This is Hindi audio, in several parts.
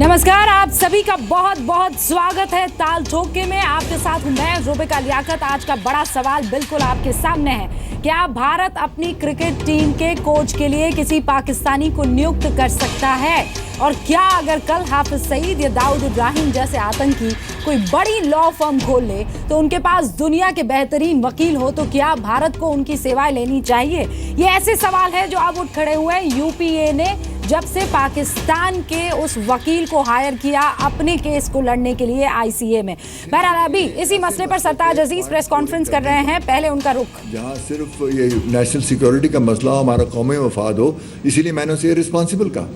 नमस्कार, आप सभी का बहुत बहुत स्वागत है ताल ठोके में। आपके साथ हूं मैं रूबिका लियाकत। आज का बड़ा सवाल बिल्कुल आपके सामने है। क्या भारत अपनी क्रिकेट टीम के कोच के लिए किसी पाकिस्तानी को नियुक्त कर सकता है? और क्या अगर कल हाफिज सईद या दाऊद इब्राहिम जैसे आतंकी कोई बड़ी लॉ फर्म खोल ले तो उनके पास दुनिया के बेहतरीन वकील हो, तो क्या भारत को उनकी सेवाएं लेनी चाहिए? ये ऐसे सवाल है जो अब उठ खड़े हुए हैं। यूपीए ने जब से पाकिस्तान के उस वकील को हायर किया अपने केस को लड़ने के लिए आईसीए में। बहरहाल अभी इसी मसले पर सरताज अजीज प्रेस कॉन्फ्रेंस कर रहे हैं। पहले उनका रुख। जहाँ सिर्फ ये नेशनल सिक्योरिटी का मसला हो, हमारा कौमी मफाद हो, इसीलिए मैंने उसे रिस्पॉन्सिबल कहा।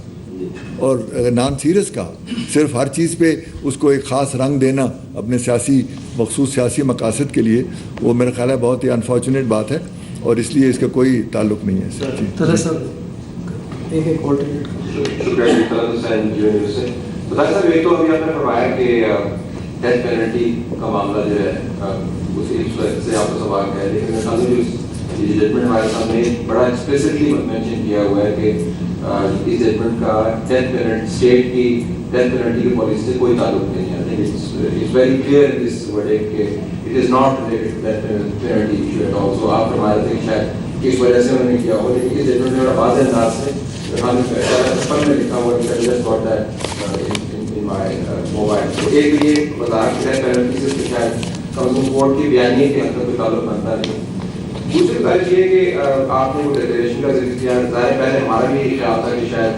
और नॉन सीरियस का सिर्फ हर चीज़ पे उसको एक ख़ास रंग देना अपने मखसूस सियासी मकासद के लिए, वो मेरा ख्याल है बहुत ही अनफॉर्चुनेट बात है और इसलिए इसका कोई ताल्लुक नहीं है। एक तो अभी आपने फरमाया कि डेथ पेनल्टी का मामला जो है उसी से आपका सवाल है, लेकिन ये जजमेंट हमारे सामने बड़ा एक्सप्लिसिटली मेंशन किया हुआ है कि इस जजमेंट का डेथ पेनल्टी स्टेट की डेथ पेनल्टी की पॉलिसी से कोई ताल्लुक नहीं है। I think it's very clear in this verdict कि it is not related to death penalty issue at all. So आप हमारे थे शायद इस वजह से उन्होंने किया हो, लेकिन इस जजमेंट में वाज़ेह अंदाज से में लिखा हुआ मोबाइल। तो एक ये बता डेथ पेनल्टी से शायद कंज्यूमर कोर्ट की बयानी के अंदर कोई ताल्लुक बनता नहीं। दूसरी बात ये कि आपने वो डिक्लेरेशन का जिक्र किया, ज़ाहिर पहले हमारा भी ख्याल था कि शायद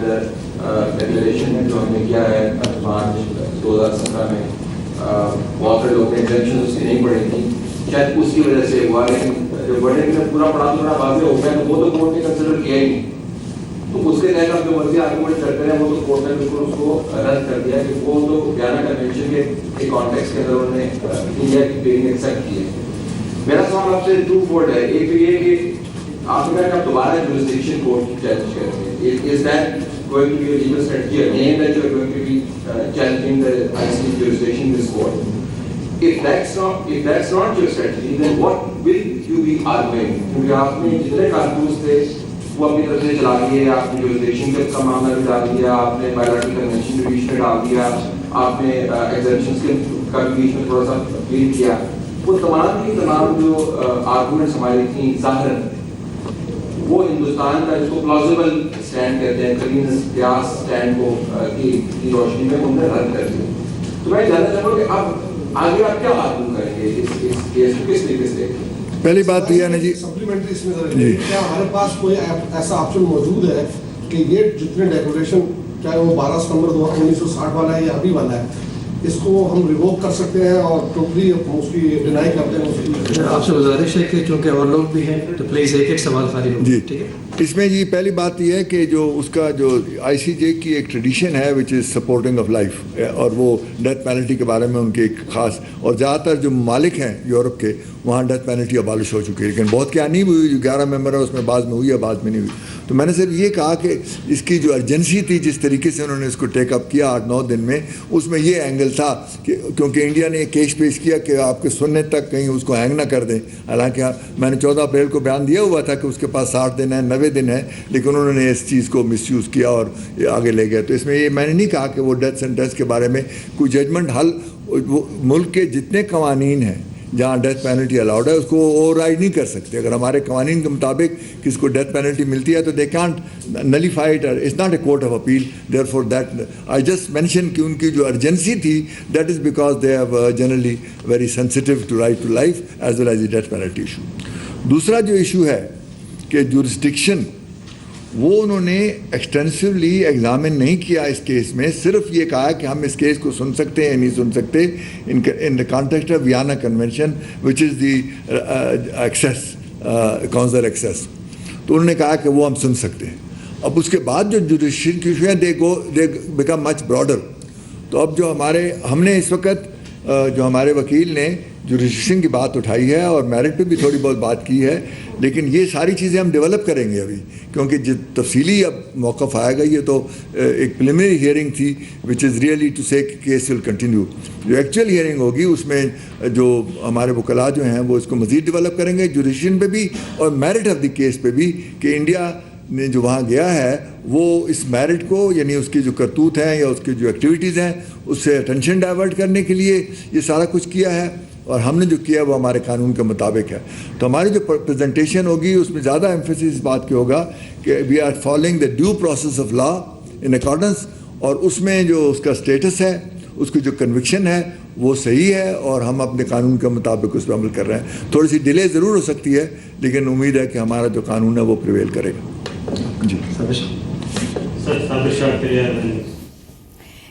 डिक्लेरेशन में जो हमने किया है मार्च 2017 में बहुत सारे लोग ने एग्जेम्पशन उसकी नहीं पड़ी थी, शायद उसकी वजह से हुआ। लेकिन जब वर्डिक्ट में पूरा पढ़ा तो बड़ा वाज़ेह हो गया, तो वो तो कोर्ट ने कंसिडर किया ही नहीं। तो उसके तहत आप जो मर्जी आर्गूमेंट करते हैं वो तो कोर्ट ने बिल्कुल उसको रद्द कर दिया कि वो तो वियना कन्वेंशन के कॉन्टेक्स्ट के अंदर उन्होंने इंडिया की पेरिंग एक्सेप्ट की है। मेरा सवाल आपसे टू फोल्ड है। एक तो ये कि आपने कहा कि आप दोबारा जुरिसडिक्शन कोर्ट की चैलेंज करेंगे। Is that going to be a legal strategy again that you are going to be challenging the ICC jurisdiction this court? If that's not your strategy, then what will you be arguing? क्योंकि आपने जितने कारतूस थे वो अपनी तरफ से चला दिए, आपने जुरिसडिक्शन का मामला भी डाल दिया, आपने बायलैटरल कन्वेंशन के बीच में डाल दिया, आपने एग्जेम्पशंस के बीच में थोड़ा सा क्लियर किया। वो तमाम की तमाम जो आर्गूमेंट्स हमारी थी ज़ाहिरन वो हिंदुस्तान का जिसको प्लॉजिबल स्टैंड कहते हैं, कलीन क्यास स्टैंड को की रोशनी में उन्होंने रद्द कर दिया। तो मैं जानना चाहूँगा कि अब आगे आप क्या आर्गू करेंगे इस केस को, किस तरीके से? पहली बात यह है ना जी, सप्लीमेंट्री इसमें क्या हमारे पास कोई ऐसा ऑप्शन मौजूद है कि ये जितने डेकोरेशन चाहे वो 12 सितंबर 1960 वाला है या अभी वाला है, इसको हम रिवोक कर सकते हैं और टोटली उसकी डिनाई कर दें? आपसे गुजारिश है कि क्योंकि और लोग भी हैं तो प्लीज एक सवाल खाली हो। जी ठीक है। इसमें जी पहली बात यह है कि जो उसका जो आईसीजे की एक ट्रेडिशन है which is supporting of life, और वो डेथ पेनल्टी के बारे में उनकी एक खास, और ज़्यादातर जो मालिक हैं यूरोप के वहाँ डेथ पेनल्टी अबालिश हो चुकी है, लेकिन बहुत क्या नहीं हुई। जो 11 मेंबर है उसमें बाद में हुई है, बाद में नहीं हुई। तो मैंने सिर्फ ये कहा कि इसकी जो अर्जेंसी थी, जिस तरीके से उन्होंने इसको टेकअप किया 8-9 दिन में, उसमें ये एंगल था कि क्योंकि इंडिया ने एक केस पेश किया कि आपके सुनने तक कहीं उसको हैंग ना कर दें। हालांकि मैंने 14 अप्रैल को बयान दिया हुआ था कि उसके पास 60 दिन है, 90 दिन है, लेकिन उन्होंने इस चीज़ को मिसयूज़ किया और आगे ले गए। तो इसमें ये मैंने नहीं कहा कि वो डेथ सेंटेंस के बारे में कोई जजमेंट हल, मुल्क के जितने कवानीन हैं जहाँ डेथ पेनल्टी अलाउड है उसको ओवरराइड नहीं कर सकते। अगर हमारे कवानीन के मुताबिक किसको डेथ पेनल्टी मिलती है तो they can't nullify it, it's not a court of appeal. Therefore that I just mention कि उनकी जो अर्जेंसी थी that is because they have generally very sensitive to right to life as well as the death penalty issue. दूसरा जो इशू है कि जुरिसडिक्शन, वो उन्होंने एक्सटेंसिवली एग्जामिन नहीं किया इस केस में। सिर्फ ये कहा कि हम इस केस को सुन सकते हैं या नहीं सुन सकते in the context of Vienna convention which is the access council access. तो उन्होंने कहा कि वो हम सुन सकते हैं। अब उसके बाद जो जुडिशियल की इशू है दे बिकम मच ब्रॉडर। तो अब जो हमने इस वक्त जो हमारे वकील ने जुरिसडिक्शन की बात उठाई है और मेरिट पे भी थोड़ी बहुत बात की है, लेकिन ये सारी चीज़ें हम डेवलप करेंगे अभी, क्योंकि जो तफसीली अब मौक़िफ़ आएगा। ये तो एक प्रिलिमिनरी हियरिंग थी विच इज़ रियली टू से केस विल कंटिन्यू। जो एक्चुअल हियरिंग होगी उसमें जो हमारे वकला जो हैं वो इसको मज़ीद डेवलप करेंगे जुरिसडिक्शन पे भी और मेरिट ऑफ द केस पे भी, कि इंडिया ने जो वहाँ गया है वो इस मैरिट को, यानी उसकी जो करतूत हैं या उसकी जो एक्टिविटीज़ हैं, उससे अटेंशन डाइवर्ट करने के लिए ये सारा कुछ किया है। और हमने जो किया वो हमारे कानून के मुताबिक है। तो हमारी जो प्रेजेंटेशन होगी उसमें ज़्यादा एम्फेसिस इस बात की होगा कि we are following the due process of law in accordance, और उसमें जो उसका स्टेटस है, उसकी जो कन्विक्शन है वो सही है, और हम अपने कानून के मुताबिक उस पर अमल कर रहे हैं। थोड़ी सी डिले ज़रूर हो सकती है, लेकिन उम्मीद है कि हमारा जो कानून है वो प्रिवेल करेगा। जी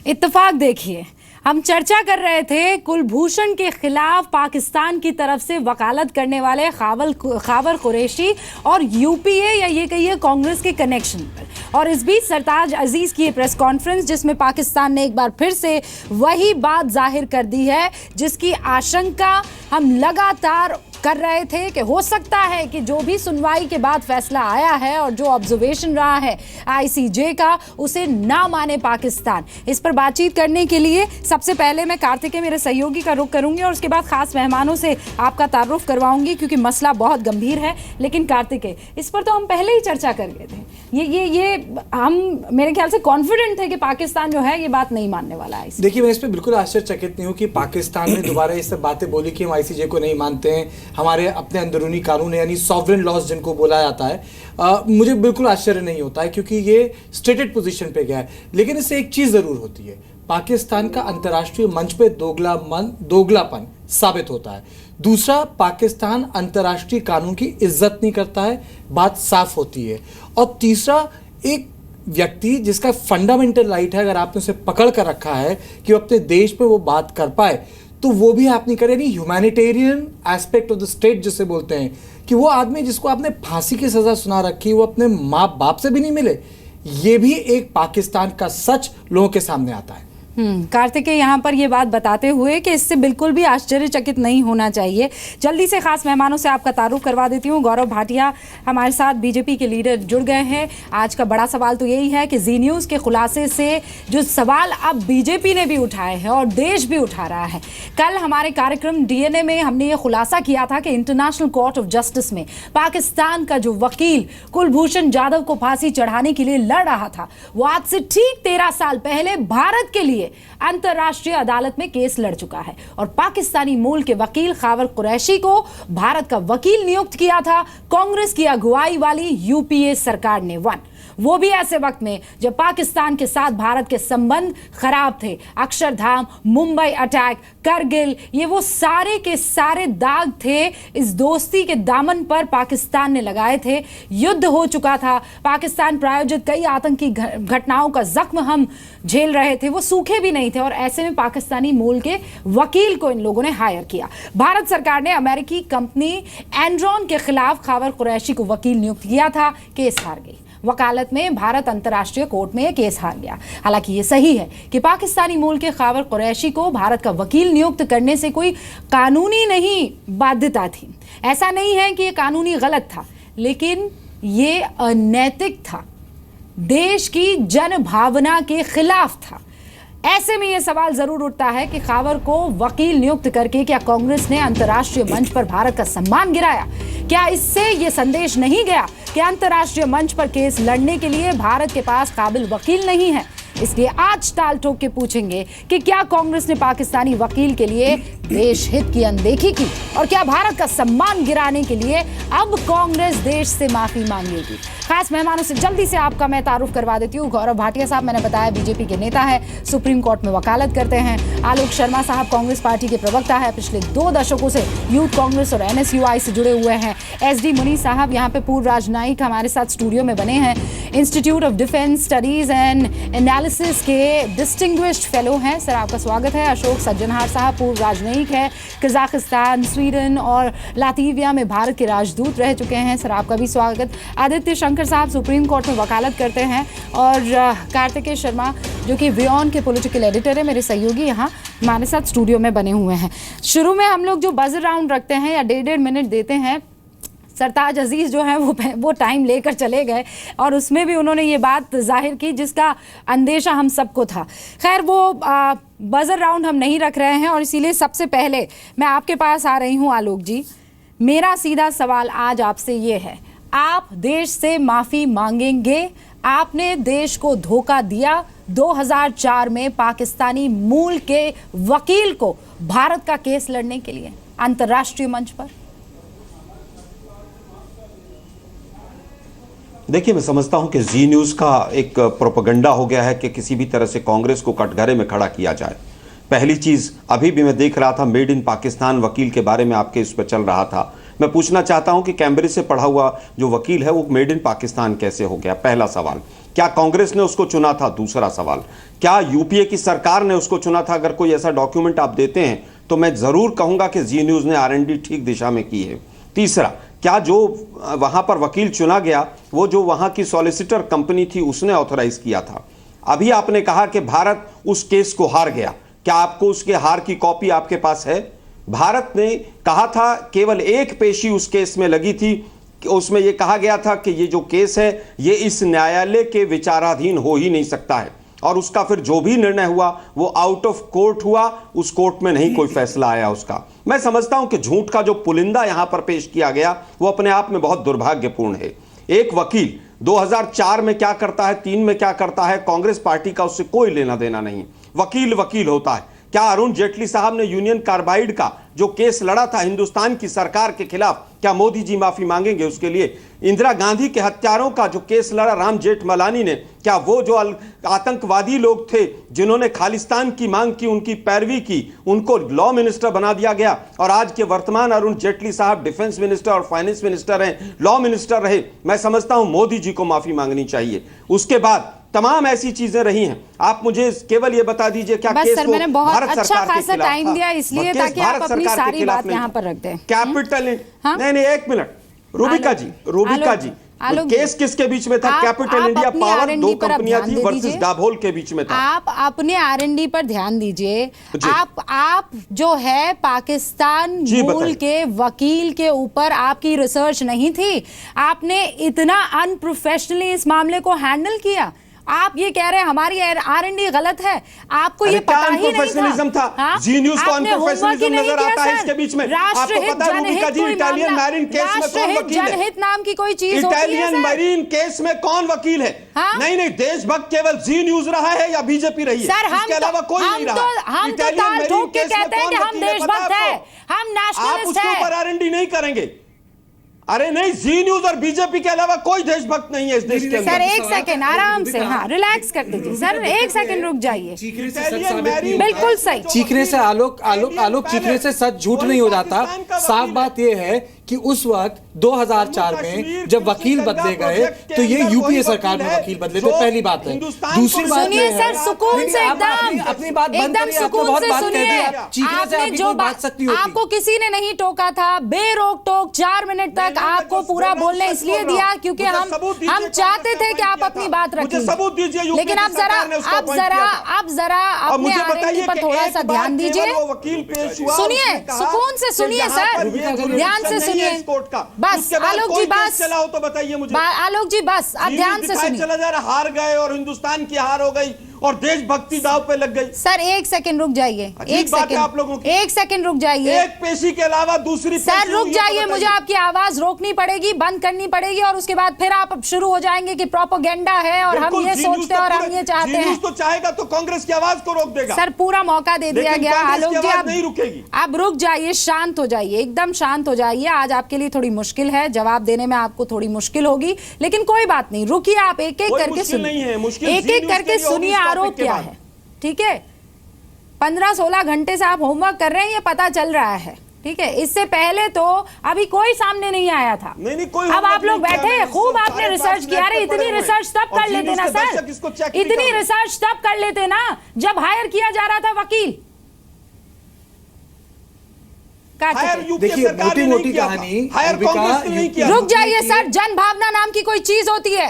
इत्तेफाक देखिए, हम चर्चा कर रहे थे कुलभूषण के खिलाफ पाकिस्तान की तरफ से वकालत करने वाले खावर कुरैशी और यूपीए या ये कहिए कांग्रेस के कनेक्शन पर। और इस बीच सरताज अजीज की प्रेस कॉन्फ्रेंस जिसमें पाकिस्तान ने एक बार फिर से वही बात जाहिर कर दी है जिसकी आशंका हम लगातार कर रहे थे कि हो सकता है कि जो भी सुनवाई के बाद फैसला आया है और जो ऑब्जर्वेशन रहा है आईसीजे का, उसे ना माने पाकिस्तान। इस पर बातचीत करने के लिए सबसे पहले मैं कार्तिकेय मेरे सहयोगी का रुख करूंगी और उसके बाद खास मेहमानों से आपका तारुफ करवाऊंगी क्योंकि मसला बहुत गंभीर है। लेकिन कार्तिकेय, इस पर तो हम पहले ही चर्चा कर गए थे। ये हम मेरे ख्याल से कॉन्फिडेंट थे कि पाकिस्तान जो है ये बात नहीं मानने वाला है। देखिए, मैं इस पर बिल्कुल आश्चर्यचकित नहीं हूँ कि पाकिस्तान ने दोबारा ये सब बातें बोली कि हम आईसीजे को नहीं मानते हैं, हमारे अपने अंदरूनी कानून है, यानी सॉवरेन लॉज जिनको बोला जाता है। मुझे बिल्कुल आश्चर्य नहीं होता है क्योंकि ये स्टेटेड पोजीशन पे गया है। लेकिन इससे एक चीज़ ज़रूर होती है, पाकिस्तान का अंतर्राष्ट्रीय मंच पे दोगलापन साबित होता है। दूसरा, पाकिस्तान अंतर्राष्ट्रीय कानून की इज्जत नहीं करता है, बात साफ होती है। और तीसरा, एक व्यक्ति जिसका फंडामेंटल राइट है, अगर आपने उसे पकड़ कर रखा है कि वो अपने देश पे वो बात कर पाए, तो वो भी आप नहीं करें। यानी humanitarian aspect of the state जिसे बोलते हैं, कि वो आदमी जिसको आपने फांसी की सजा सुना रखी, वो अपने माँ बाप से भी नहीं मिले, ये भी एक पाकिस्तान का सच लोगों के सामने आता है। कार्तिकेय यहाँ पर ये बात बताते हुए कि इससे बिल्कुल भी आश्चर्यचकित नहीं होना चाहिए। जल्दी से खास मेहमानों से आपका तारुफ करवा देती हूँ। गौरव भाटिया हमारे साथ बीजेपी के लीडर जुड़ गए हैं। आज का बड़ा सवाल तो यही है कि जी न्यूज़ के खुलासे से जो सवाल अब बीजेपी ने भी उठाए हैं और देश भी उठा रहा है। कल हमारे कार्यक्रम डीएनए में हमने ये खुलासा किया था कि इंटरनेशनल कोर्ट ऑफ जस्टिस में पाकिस्तान का जो वकील कुलभूषण जाधव को फांसी चढ़ाने के लिए लड़ रहा था, वो आज से ठीक 13 साल पहले भारत के लिए अंतर्राष्ट्रीय अदालत में केस लड़ चुका है और पाकिस्तानी मूल के वकील खावर कुरैशी को भारत का वकील नियुक्त किया था कांग्रेस की अगुवाई वाली यूपीए सरकार ने। वो भी ऐसे वक्त में जब पाकिस्तान के साथ भारत के संबंध खराब थे। अक्षरधाम, मुंबई अटैक, करगिल, ये वो सारे के सारे दाग थे इस दोस्ती के दामन पर पाकिस्तान ने लगाए थे। युद्ध हो चुका था, पाकिस्तान प्रायोजित कई आतंकी घटनाओं का जख्म हम झेल रहे थे, वो सूखे भी नहीं थे। और ऐसे में पाकिस्तानी मूल के वकील को इन लोगों ने हायर किया। भारत सरकार ने अमेरिकी कंपनी एनरॉन के खिलाफ खावर कुरैशी को वकील नियुक्त किया था, केस हार गई। वकालत में भारत अंतर्राष्ट्रीय कोर्ट में केस हार गया। हालांकि ये सही है कि पाकिस्तानी मूल के खावर कुरैशी को भारत का वकील नियुक्त करने से कोई कानूनी नहीं बाध्यता थी। ऐसा नहीं है कि ये कानूनी गलत था, लेकिन ये अनैतिक था, देश की जन भावना के खिलाफ था। ऐसे में यह सवाल जरूर उठता है कि खावर को वकील नियुक्त करके क्या कांग्रेस ने अंतर्राष्ट्रीय मंच पर भारत का सम्मान गिराया? क्या इससे यह संदेश नहीं गया कि अंतर्राष्ट्रीय मंच पर केस लड़ने के लिए भारत के पास काबिल वकील नहीं है? इसलिए आज टाल ठोक के पूछेंगे कि क्या कांग्रेस ने पाकिस्तानी वकील के लिए देश हित की अनदेखी की और क्या भारत का सम्मान गिराने के लिए अब कांग्रेस देश से माफी मांगेगी? खास मेहमानों से जल्दी से आपका मैं तारुफ करवा देती हूँ। गौरव भाटिया साहब, मैंने बताया बीजेपी के नेता है, सुप्रीम कोर्ट में वकालत करते हैं। आलोक शर्मा साहब कांग्रेस पार्टी के प्रवक्ता है, पिछले 2 दशकों से यूथ कांग्रेस और एनएसयूआई से जुड़े हुए हैं। एसडी मुनी साहब यहाँ पे पूर्व राजनयिक हमारे साथ स्टूडियो में बने हैं, institute of defence studies and analysis के डिस्टिंग्विश्ड फेलो हैं। सर आपका स्वागत है। अशोक सज्जनहार साहब पूर्व राजनयिक है, कजाकिस्तान, स्वीडन और लातविया में भारत के राजदूत रह चुके हैं। सर आपका भी स्वागत। आदित्य शंकर साहब सुप्रीम कोर्ट में वकालत करते हैं और कार्तिकेय शर्मा जो कि वियॉन के पॉलिटिकल एडिटर है, मेरे सहयोगी यहाँ हमारे साथ स्टूडियो में बने हुए हैं। शुरू में हम लोग जो बजर राउंड रखते हैं या 1.5 मिनट देते हैं, सरताज अजीज जो है वो टाइम लेकर चले गए और उसमें भी उन्होंने ये बात जाहिर की जिसका अंदेशा हम सबको था। खैर वो बजर राउंड हम नहीं रख रहे हैं और इसीलिए सबसे पहले मैं आपके पास आ रही हूँ आलोक जी। मेरा सीधा सवाल आज आपसे ये है, आप देश से माफी मांगेंगे? आपने देश को धोखा दिया। 2004 में पाकिस्तानी मूल के वकील को भारत का केस लड़ने के लिए अंतर्राष्ट्रीय मंच पर। देखिए, मैं समझता हूं कि जी न्यूज़ का एक प्रोपेगेंडा हो गया है कि किसी भी तरह से कांग्रेस को कटघरे में खड़ा किया जाए। पहली चीज़, अभी भी मैं देख रहा था मेड इन पाकिस्तान वकील के बारे में आपके इस पर चल रहा था। मैं पूछना चाहता हूं कि कैम्ब्रिज से पढ़ा हुआ जो वकील है वो मेड इन पाकिस्तान कैसे हो गया? पहला सवाल। क्या कांग्रेस ने उसको चुना था? दूसरा सवाल। क्या यूपीए की सरकार ने उसको चुना था? अगर कोई ऐसा डॉक्यूमेंट आप देते हैं तो मैं ज़रूर कहूँगा कि जी न्यूज़ ने R&D ठीक दिशा में की है। तीसरा, क्या जो वहाँ पर वकील चुना गया वो जो वहाँ की सॉलिसिटर कंपनी थी उसने ऑथराइज किया था? अभी आपने कहा कि भारत उस केस को हार गया। क्या आपको उसके हार की कॉपी आपके पास है? भारत ने कहा था, केवल एक पेशी उस केस में लगी थी, उसमें यह कहा गया था कि ये जो केस है ये इस न्यायालय के विचाराधीन हो ही नहीं सकता है, और उसका फिर जो भी निर्णय हुआ वो आउट ऑफ कोर्ट हुआ, उस कोर्ट में नहीं कोई फैसला आया उसका। मैं समझता हूं कि झूठ का जो पुलिंदा यहां पर पेश किया गया वो अपने आप में बहुत दुर्भाग्यपूर्ण है। एक वकील 2004 में क्या करता है, 3 में क्या करता है, कांग्रेस पार्टी का उससे कोई लेना देना नहीं। वकील वकील होता है। क्या अरुण जेटली साहब ने यूनियन कार्बाइड का जो केस लड़ा था हिंदुस्तान की सरकार के खिलाफ, क्या मोदी जी माफी मांगेंगे उसके लिए? इंदिरा गांधी के हत्यारों का जो केस लड़ा राम जेठमलानी ने, क्या वो जो आतंकवादी लोग थे जिन्होंने खालिस्तान की मांग की, उनकी पैरवी की, उनको लॉ मिनिस्टर बना दिया गया, और आज के वर्तमान अरुण जेटली साहब डिफेंस मिनिस्टर और फाइनेंस मिनिस्टर हैं, लॉ मिनिस्टर रहे? मैं समझता हूं मोदी जी को माफी मांगनी चाहिए। उसके बाद तमाम ऐसी चीजें रही हैं। आप मुझे केवल ये बता दीजिए, क्या बस केस सर, को मैंने बहुत भारत अच्छा सरकार के खासा खिलाफ टाइम था? दिया इसलिए केस ताकि आप भारत अपनी सरकार के सारी खिलाफ बात नहीं यहाँ था। पर रख दें। कैपिटल हाँ? नहीं, एक मिनट, रूबिका जी, केस किसके बीच में था? कैपिटल इंडिया पावर दो कंपनियां थी वर्सेस डाबोल के बीच में था। आप अपने R&D पर ध्यान दीजिए। आप जो है पाकिस्तान मूल के वकील के ऊपर आपकी रिसर्च नहीं थी। आपने इतना अनप्रोफेशनली इस मामले को हैंडल किया। आप ये कह रहे हैं हमारी R&D गलत है, आपको ये पता ही नहीं था। हाँ? जी न्यूज़ को अनप्रोफेशनलिज्म नजर आता है इसके बीच में। आपको पता है रूबिका जी, इटालियन मैरीन केस में कौन वकील है? जनहित नाम की कोई चीज होती है सर? इटालियन मैरीन केस में कौन वकील है? हाँ? नहीं, देशभक्त केवल जी न्यूज़ रहा है या बीजेपी रही है? सर, इसके अलावा कोई नहीं रहा। हम तो ताल ठोक के कहते हैं कि हम देशभक्त हैं, हम नेशनलिस्ट हैं। आप उसके ऊपर R&D नहीं करेंगे? अरे नहीं, जी न्यूज़ और बीजेपी के अलावा कोई देशभक्त नहीं है इस देश के अंदर। सर एक सेकंड आराम से, हाँ रिलैक्स कर दीजिए सर, एक सेकंड रुक जाइए। बिल्कुल सही। चीखने से आलोक चीखने से सच झूठ नहीं हो जाता। साफ बात यह है कि उस वक्त 2004 में जब वकील बदले गए तो ये यूपीए सरकार में वकील बदले थे, पहली बात है। दूसरी बात सुनिए सर, सुकून से एकदम अपनी बात बंद एकदम करिए। सुकून से सुनिए। आपने जो बात सकती होती, आपको किसी ने नहीं टोका था, बेरोक टोक 4 मिनट तक आपको पूरा बोलने इसलिए दिया क्योंकि हम चाहते थे कि आप अपनी बात रखें। लेकिन आप जरा अपने R&D पर थोड़ा सा ध्यान दीजिए। सुनिए, सुकून से सुनिए सर, ध्यान से सुनिए। बस आलोक जी, बस चला हो तो बताइए मुझे। आलोक जी बस आप ध्यान से सुनिए। चला जा रहा, हार गए और हिंदुस्तान की हार हो गई और देशभक्ति दांव पे लग गई। सर एक सेकंड रुक जाइए, एक सेकंड आप लोगों की। एक सेकंड रुक जाइए। एक पेशी के अलावा दूसरी सर रुक जाइए, मुझे आपकी आवाज रोकनी पड़ेगी, बंद करनी पड़ेगी, और उसके बाद फिर आप शुरू हो जाएंगे कि प्रोपेगेंडा है और हम ये सोचते हैं और हम ये चाहते हैं। तो चाहेगा तो कांग्रेस की आवाज को रोक देगा। सर पूरा मौका दे दिया गया। आलोक जी आप नहीं रुकेगी। आप रुक जाइए, शांत हो जाइए, एकदम शांत हो जाइए। आज आपके लिए थोड़ी मुश्किल है, जवाब देने में आपको थोड़ी मुश्किल होगी, लेकिन कोई बात नहीं, रुकिए, आप एक एक करके सुनिए, एक एक करके सुनिए आरोप क्या है। ठीक है, 15-16 घंटे से आप होमवर्क कर रहे हैं, ये पता चल रहा है। ठीक है, इससे पहले तो अभी कोई सामने नहीं आया था। कोई अब आप लोग बैठे, खूब आपने रिसर्च किया। अरे इतनी रिसर्च तब कर लेते ना सर, इतनी रिसर्च तब कर लेते ना जब हायर किया जा रहा था वकील। देखिए, मोटी मोटी कहानी। रुक जाइए सर, जन भावना नाम की कोई चीज होती है।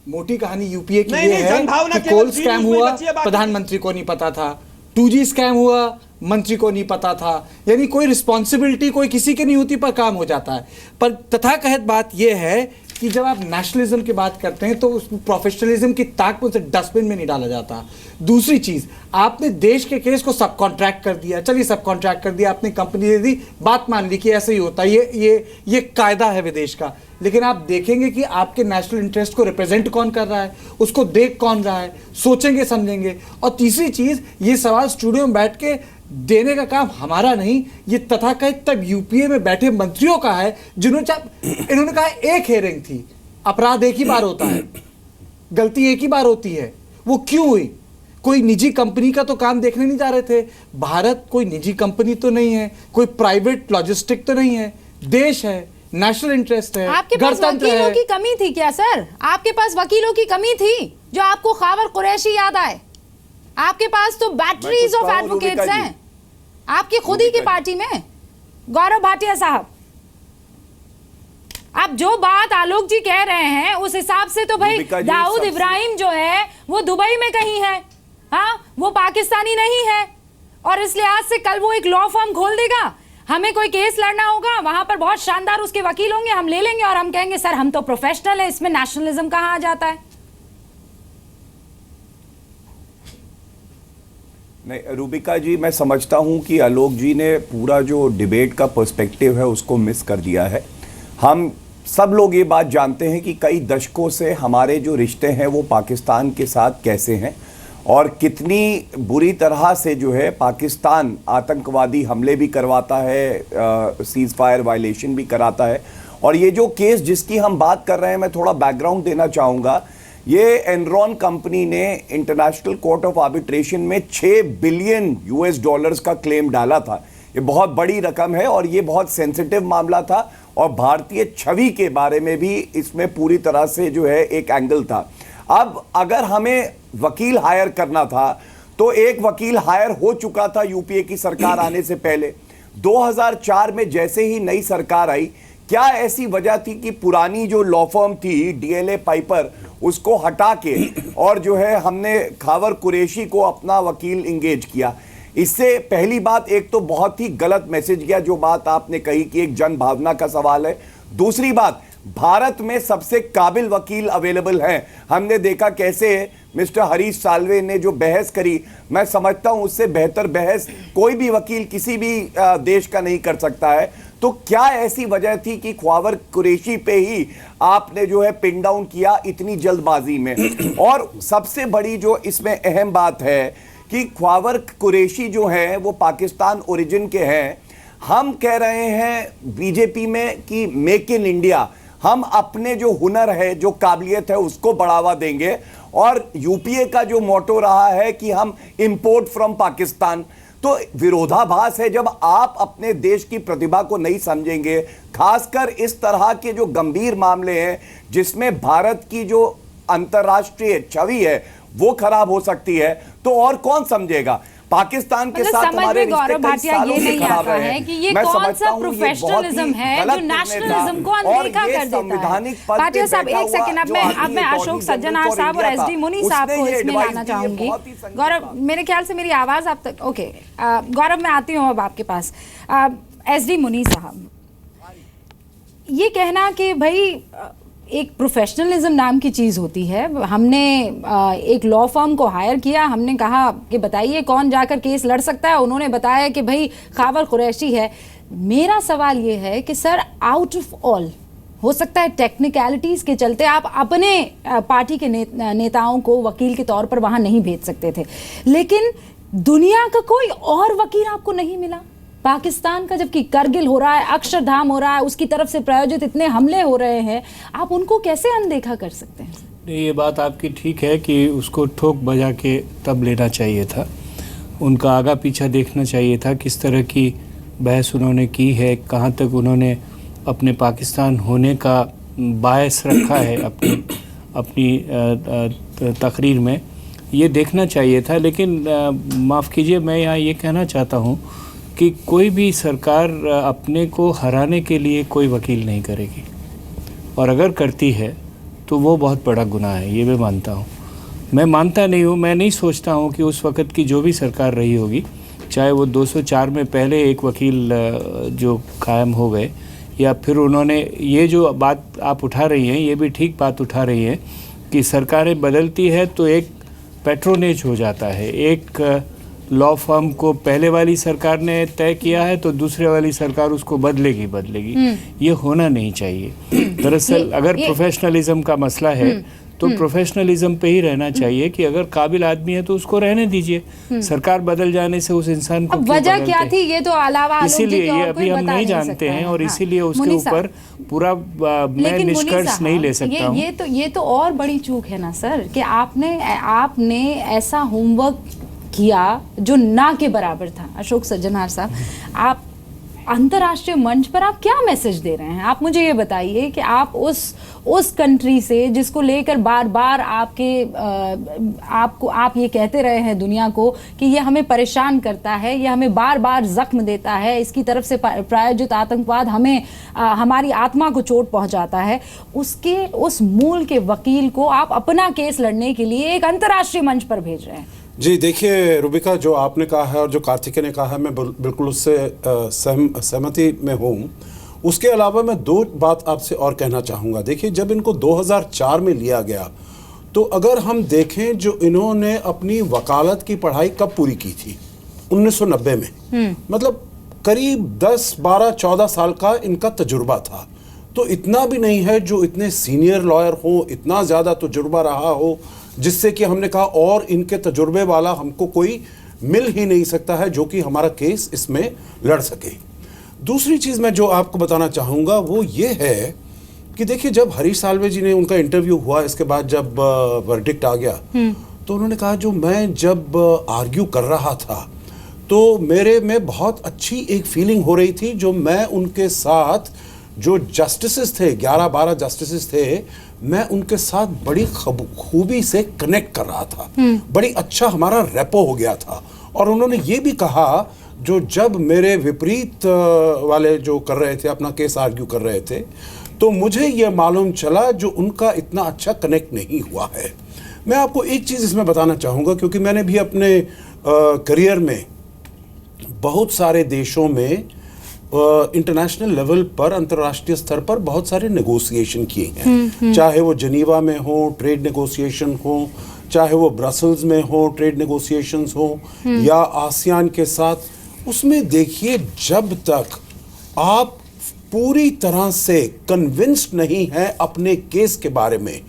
मोटी कहानी यूपीए की ये है कि कोल स्कैम हुआ, प्रधानमंत्री को नहीं पता था। 2G स्कैम हुआ, मंत्री को नहीं पता था। यानी कोई रिस्पॉन्सिबिलिटी कोई किसी की नहीं होती पर काम हो जाता है। पर तथाकथित बात यह है कि जब आप नेशनलिज्म की बात करते हैं तो उस प्रोफेशनलिज्म की ताक में उसे डस्टबिन में नहीं डाला जाता। दूसरी चीज़, आपने देश के केस को सब कॉन्ट्रैक्ट कर दिया, चलिए सब कॉन्ट्रैक्ट कर दिया, आपने कंपनी दे दी, बात मान ली कि ऐसे ही होता है, ये कायदा है विदेश का। लेकिन आप देखेंगे कि आपके नेशनल इंटरेस्ट को रिप्रेजेंट कौन कर रहा है, उसको देख कौन रहा है, सोचेंगे समझेंगे। और तीसरी चीज़, ये सवाल स्टूडियो में बैठ के देने का काम हमारा नहीं, ये तथाकथित तब यूपीए में बैठे मंत्रियों का है, इन्होंने कहा एक हेयरिंग थी, अपराध एक ही बार होता है, गलती एक ही बार होती है, वो क्यों हुई? कोई निजी कंपनी का तो काम देखने नहीं जा रहे थे। भारत कोई निजी कंपनी तो नहीं है, कोई प्राइवेट लॉजिस्टिक तो नहीं है, देश है, नेशनल इंटरेस्ट है, आपके पास वकीलों की कमी थी क्या सर? आपके पास वकीलों की कमी थी जो आपको खावर कुरैशी याद आए? आपके पास तो बैटरीज ऑफ एडवोकेट्स हैं आपकी खुद ही की पार्टी में। गौरव भाटिया साहब, आप जो बात आलोक जी कह रहे हैं उस हिसाब से तो भाई दाऊद इब्राहिम जो है वो दुबई में कहीं है, हाँ, वो पाकिस्तानी नहीं है, और इस लिहाज से कल वो एक लॉ फर्म खोल देगा, हमें कोई केस लड़ना होगा, वहां पर बहुत शानदार उसके वकील होंगे, हम ले लेंगे और हम कहेंगे सर हम तो प्रोफेशनल है, इसमें नेशनलिज्म कहां आ जाता है? नहीं रूबिका जी, मैं समझता हूं कि आलोक जी ने पूरा जो डिबेट का पर्सपेक्टिव है उसको मिस कर दिया है। हम सब लोग ये बात जानते हैं कि कई दशकों से हमारे जो रिश्ते हैं वो पाकिस्तान के साथ कैसे हैं और कितनी बुरी तरह से जो है पाकिस्तान आतंकवादी हमले भी करवाता है, सीज फायर वायलेशन भी कराता है। और ये जो केस जिसकी हम बात कर रहे हैं, मैं थोड़ा बैकग्राउंड देना चाहूँगा। ये एनरॉन कंपनी ने इंटरनेशनल कोर्ट ऑफ आर्बिट्रेशन में 6 बिलियन US डॉलर्स का क्लेम डाला था। ये बहुत बड़ी रकम है और ये बहुत सेंसिटिव मामला था और भारतीय छवि के बारे में भी इसमें पूरी तरह से जो है एक एंगल था। अब अगर हमें वकील हायर करना था तो एक वकील हायर हो चुका था यूपीए की सरकार आने से पहले। 2004 में जैसे ही नई सरकार आई, क्या ऐसी वजह थी कि पुरानी जो लॉ फर्म थी डीएलए पाइपर, उसको हटा के और जो है हमने खावर कुरैशी को अपना वकील इंगेज किया? इससे पहली बात, एक तो बहुत ही गलत मैसेज गया जो बात आपने कही कि एक जन भावना का सवाल है। दूसरी बात, भारत में सबसे काबिल वकील अवेलेबल हैं। हमने देखा कैसे मिस्टर हरीश साल्वे ने जो बहस करी, मैं समझता हूं उससे बेहतर बहस कोई भी वकील किसी भी देश का नहीं कर सकता है। तो क्या ऐसी वजह थी कि ख्वावर कुरैशी पे ही आपने जो है पिन डाउन किया इतनी जल्दबाजी में? और सबसे बड़ी जो इसमें अहम बात है कि ख्वावर कुरैशी जो है वो पाकिस्तान ओरिजिन के हैं। हम कह रहे हैं बीजेपी में कि मेक इन इंडिया, हम अपने जो हुनर है, जो काबिलियत है उसको बढ़ावा देंगे, और यूपीए का जो मोटो रहा है कि हम इंपोर्ट फ्रॉम पाकिस्तान। तो विरोधाभास है जब आप अपने देश की प्रतिभा को नहीं समझेंगे, खासकर इस तरह के जो गंभीर मामले हैं जिसमें भारत की जो अंतर्राष्ट्रीय छवि है वो खराब हो सकती है, तो और कौन समझेगा? पाकिस्तान के साथ हमारे रिश्ते कई सालों से खराब रहे हैं। कि ये कौन सा प्रोफेशनलिज्म है जो नेशनलिज्म को अनदेखा कर देता है? भाटिया साहब एक सेकंड, अब मैं अशोक सज्जनार साहब और एसडी मुनी साहब को इसमें लाना चाहूंगी। गौरव, मेरे ख्याल से मेरी आवाज आप तक ओके। गौरव, मैं आती हूँ अब आपके पास। एसडी मुनी साहब, ये कहना कि भाई एक प्रोफेशनलिज्म नाम की चीज़ होती है, हमने एक लॉ फर्म को हायर किया, हमने कहा कि बताइए कौन जाकर केस लड़ सकता है, उन्होंने बताया कि भाई खावर कुरैशी है। मेरा सवाल ये है कि सर, आउट ऑफ ऑल, हो सकता है टेक्निकलिटीज़ के चलते आप अपने पार्टी के नेताओं को वकील के तौर पर वहाँ नहीं भेज सकते थे, लेकिन दुनिया का कोई और वकील आपको नहीं मिला? पाकिस्तान का जबकि करगिल हो रहा है, अक्षरधाम हो रहा है, उसकी तरफ से प्रायोजित इतने हमले हो रहे हैं, आप उनको कैसे अनदेखा कर सकते हैं? नहीं, ये बात आपकी ठीक है कि उसको ठोक बजा के तब लेना चाहिए था, उनका आगा पीछा देखना चाहिए था, किस तरह की बहस उन्होंने की है, कहाँ तक उन्होंने अपने पाकिस्तान होने का बायस रखा है अपनी तकरीर में, ये देखना चाहिए था। लेकिन माफ़ कीजिए, मैं यहाँ ये कहना चाहता हूँ कि कोई भी सरकार अपने को हराने के लिए कोई वकील नहीं करेगी, और अगर करती है तो वो बहुत बड़ा गुनाह है, ये मैं मानता हूँ। मैं मानता नहीं हूँ, मैं नहीं सोचता हूँ कि उस वक़्त की जो भी सरकार रही होगी, चाहे वो 204 में पहले एक वकील जो कायम हो गए या फिर उन्होंने ये जो बात आप उठा रही हैं, ये भी ठीक बात उठा रही हैं कि सरकारें बदलती है तो एक पैट्रोनेज हो जाता है। एक लॉ फर्म को पहले वाली सरकार ने तय किया है तो दूसरे वाली सरकार उसको बदलेगी। ये होना नहीं चाहिए। दरअसल अगर प्रोफेशनलिज्म का मसला है तो प्रोफेशनलिज्म पे ही रहना चाहिए कि अगर काबिल आदमी है तो उसको रहने दीजिए। सरकार बदल जाने से उस इंसान को अब वजह क्या थी ये तो अलावा इसीलिए ये अभी हम नहीं जानते हैं और इसीलिए उसके ऊपर पूरा मैं निष्कर्ष नहीं ले सकता हूँ। ये तो और बड़ी चूक है ना सर कि आपने ऐसा होमवर्क किया जो ना के बराबर था। अशोक सज्जनहार साहब, आप अंतर्राष्ट्रीय मंच पर आप क्या मैसेज दे रहे हैं? आप मुझे ये बताइए कि आप उस कंट्री से जिसको लेकर बार बार आप ये कहते रहे हैं दुनिया को कि ये हमें परेशान करता है, ये हमें बार बार जख्म देता है, इसकी तरफ से प्रायोजित आतंकवाद हमें हमारी आत्मा को चोट पहुंचाता है, उस मूल के वकील को आप अपना केस लड़ने के लिए एक अंतर्राष्ट्रीय मंच पर भेज रहे हैं। जी देखिए रुबिका, जो आपने कहा है और जो कार्तिकेय ने कहा है मैं बिल्कुल उससे सहमति में हूँ। उसके अलावा मैं दो बात आपसे और कहना चाहूँगा। देखिए, जब इनको 2004 में लिया गया तो अगर हम देखें जो इन्होंने अपनी वकालत की पढ़ाई कब पूरी की थी, 1990 में, मतलब करीब 10, 12, 14 साल का इनका तजुर्बा था। तो इतना भी नहीं है जो इतने सीनियर लॉयर हो, इतना ज़्यादा तजुर्बा रहा हो, जिससे कि हमने कहा और इनके तजुर्बे वाला हमको कोई मिल ही नहीं सकता है जो कि हमारा केस इसमें लड़ सके। दूसरी चीज़ मैं जो आपको बताना चाहूँगा वो ये है कि देखिए, जब हरीश साल्वे जी ने उनका इंटरव्यू हुआ, इसके बाद जब वर्डिक्ट आ गया तो उन्होंने कहा जो मैं जब आर्ग्यू कर रहा था तो मेरे में बहुत अच्छी एक फीलिंग हो रही थी। जो मैं उनके साथ जो जस्टिसेस थे, 11-12 जस्टिसेस थे, मैं उनके साथ बड़ी खूबी से कनेक्ट कर रहा था, बड़ी अच्छा हमारा रेपो हो गया था। और उन्होंने ये भी कहा जो जब मेरे विपरीत वाले जो कर रहे थे, अपना केस आर्ग्यू कर रहे थे, तो मुझे ये मालूम चला जो उनका इतना अच्छा कनेक्ट नहीं हुआ है। मैं आपको एक चीज़ इसमें बताना चाहूँगा, क्योंकि मैंने भी अपने करियर में बहुत सारे देशों में इंटरनेशनल लेवल पर, अंतर्राष्ट्रीय स्तर पर बहुत सारे नेगोशिएशन किए हैं। चाहे वो जनीवा में हो ट्रेड नेगोशिएशन हो, चाहे वो ब्रसल्स में हो ट्रेड नेगोशिएशंस हो, या आसियान के साथ। उसमें देखिए, जब तक आप पूरी तरह से कन्विंस्ड नहीं है अपने केस के बारे में,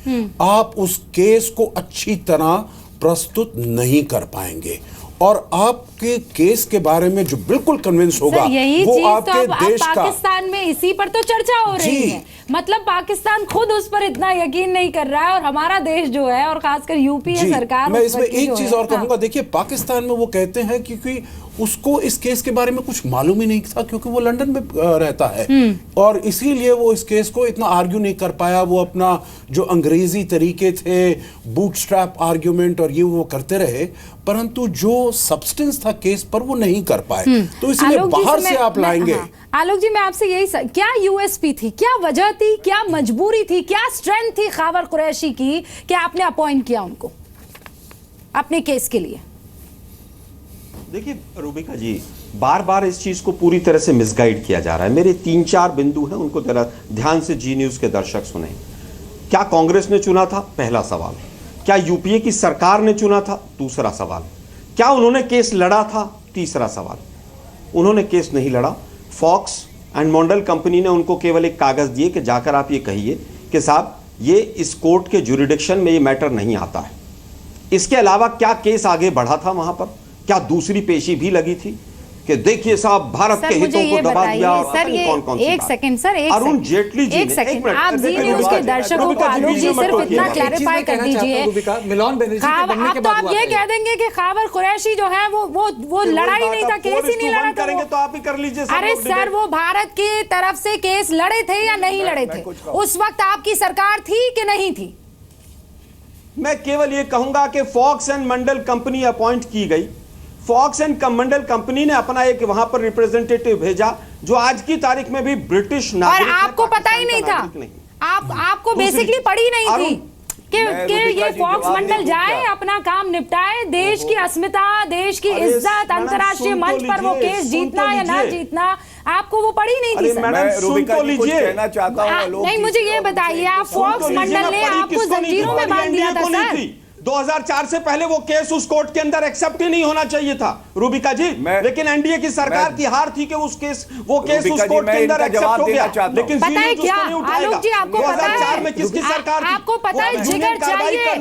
आप उस केस को अच्छी तरह प्रस्तुत नहीं कर पाएंगे। और आपके केस के बारे में जो बिल्कुल कन्विंस होगा वो आपके देश का। पाकिस्तान में इसी पर तो चर्चा हो रही है। मतलब पाकिस्तान खुद उस पर इतना यकीन नहीं कर रहा है और हमारा देश जो है, और खासकर यूपीए सरकार। मैं इसमें एक चीज और कहूंगा। देखिए, पाकिस्तान में वो कहते हैं क्योंकि उसको इस केस के बारे में कुछ मालूम ही नहीं था, क्योंकि वो लंदन में रहता है, और इसीलिए वो इस केस को इतना आर्ग्यू नहीं कर पाया। वो अपना जो अंग्रेजी तरीके थे, बूटस्ट्रैप आर्ग्यूमेंट और ये वो करते रहे, परंतु जो सब्सटेंस था केस पर वो नहीं कर पाए। तो इसलिए बाहर से आप लाएंगे। आलोक जी, मैं आपसे यही क्या यूएसपी थी, क्या वजह थी, क्या मजबूरी थी, क्या स्ट्रेंथ थी खावर कुरैशी की कि आपने अपॉइंट किया उनको अपने केस के लिए? देखिए रूबिका जी, बार बार इस चीज को पूरी तरह से मिसगाइड किया जा रहा है। मेरे 3-4 बिंदु हैं, उनको जरा ध्यान से जी न्यूज के दर्शक सुने। क्या कांग्रेस ने चुना था? पहला सवाल। क्या यूपीए की सरकार ने चुना था? दूसरा सवाल। क्या उन्होंने केस लड़ा था? तीसरा सवाल। उन्होंने केस नहीं लड़ा। फॉक्स एंड मॉन्डल कंपनी ने उनको केवल एक कागज दिए कि जाकर आप ये कहिए कि साहब ये इस कोर्ट के जुरिडिक्शन में ये मैटर नहीं आता है। इसके अलावा क्या केस आगे बढ़ा था वहां पर? क्या दूसरी पेशी भी लगी थी कि देखिए साहब भारत के हितों को दबा दिया? सर ये एक सेकंड सर, अरुण जेटली जी, एक सेकंड आप जी न्यूज के दर्शकों को आलोक जी सिर्फ इतना क्लैरिफाई कर दीजिए। अब तो आप ये कह देंगे कि खावर कुरैशी जो है वो लड़ाई नहीं था, केस ही नहीं लड़ा था। तो आप ही कर लीजिए। अरे सर, वो भारत की तरफ से केस लड़े थे या नहीं लड़े थे? उस वक्त आपकी सरकार थी कि नहीं थी? मैं केवल ये कहूंगा कि Fox and Mandal company appoint की गई। फॉक्स एंड मंडल कंपनी ने अपना एक वहां पर रिप्रेजेंटेटिव भेजा जो आज की तारीख में भी ब्रिटिश नागरिक और आपको पता ही नहीं था। आपको बेसिकली पड़ी नहीं थी कि ये फॉक्स मंडल जाए, अपना काम निपटाए, देश की अस्मिता, देश की इज्जत, अंतर्राष्ट्रीय मंच पर वो केस जीतना या ना जीतना आपको वो पड़ी नहीं थी सर? मैं रूबिका जी कुछ कहना चाहता हूँ। नहीं, मुझे ये बताइए, आप फॉक्स मंडल ने आपको जंजीरों में बांध दिया था सर। 2004 से पहले वो केस उस कोर्ट के अंदर एक्सेप्ट ही नहीं होना चाहिए था रूबिका जी, लेकिन एनडीए की सरकार की हार थी कि वो केस उस कोर्ट के अंदर एक्सेप्ट हो गया। लेकिन पता है क्या आलोक जी, आपको पता है 2004 में किसकी सरकार थी? आपको पता है जिगर चाहिए,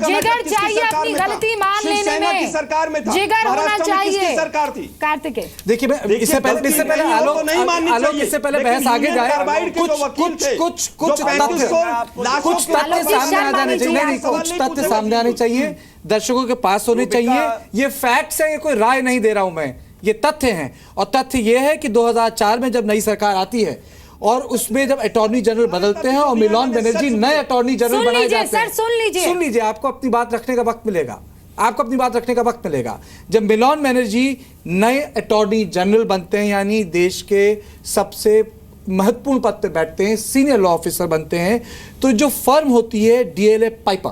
जिगर चाहिए अपनी गलती मान लेने में, की सरकार में था, जिगर होना चाहिए। सरकार थी कार्तिकेय देखिए, मैं इससे पहले आलोक इससे पहले बहस आगे जाए, कुछ तथ्य सामने आ जाने चाहिए, कुछ तथ्य सामने आने चाहिए, दर्शकों के पास होने चाहिए। ये फैक्ट्स है, ये कोई राय नहीं दे रहा हूं मैं, ये तथ्य हैं। और तथ्य ये है कि 2004 में जब नई सरकार आती है और उसमें जब अटॉर्नी जनरल बदलते हैं और मिलोन बनर्जी नए अटॉर्नी जनरल बनाए जाते हैं। सुन लीजिए, आपको अपनी बात रखने का वक्त मिलेगा, आपको अपनी बात रखने का वक्त मिलेगा। जब मिलोन बनर्जी नए अटॉर्नी जनरल बनते हैं, यानी देश के सबसे महत्वपूर्ण पद पे बैठते हैं, सीनियर लॉ ऑफिसर बनते हैं, तो जो फर्म होती है डीएलए पाइपर,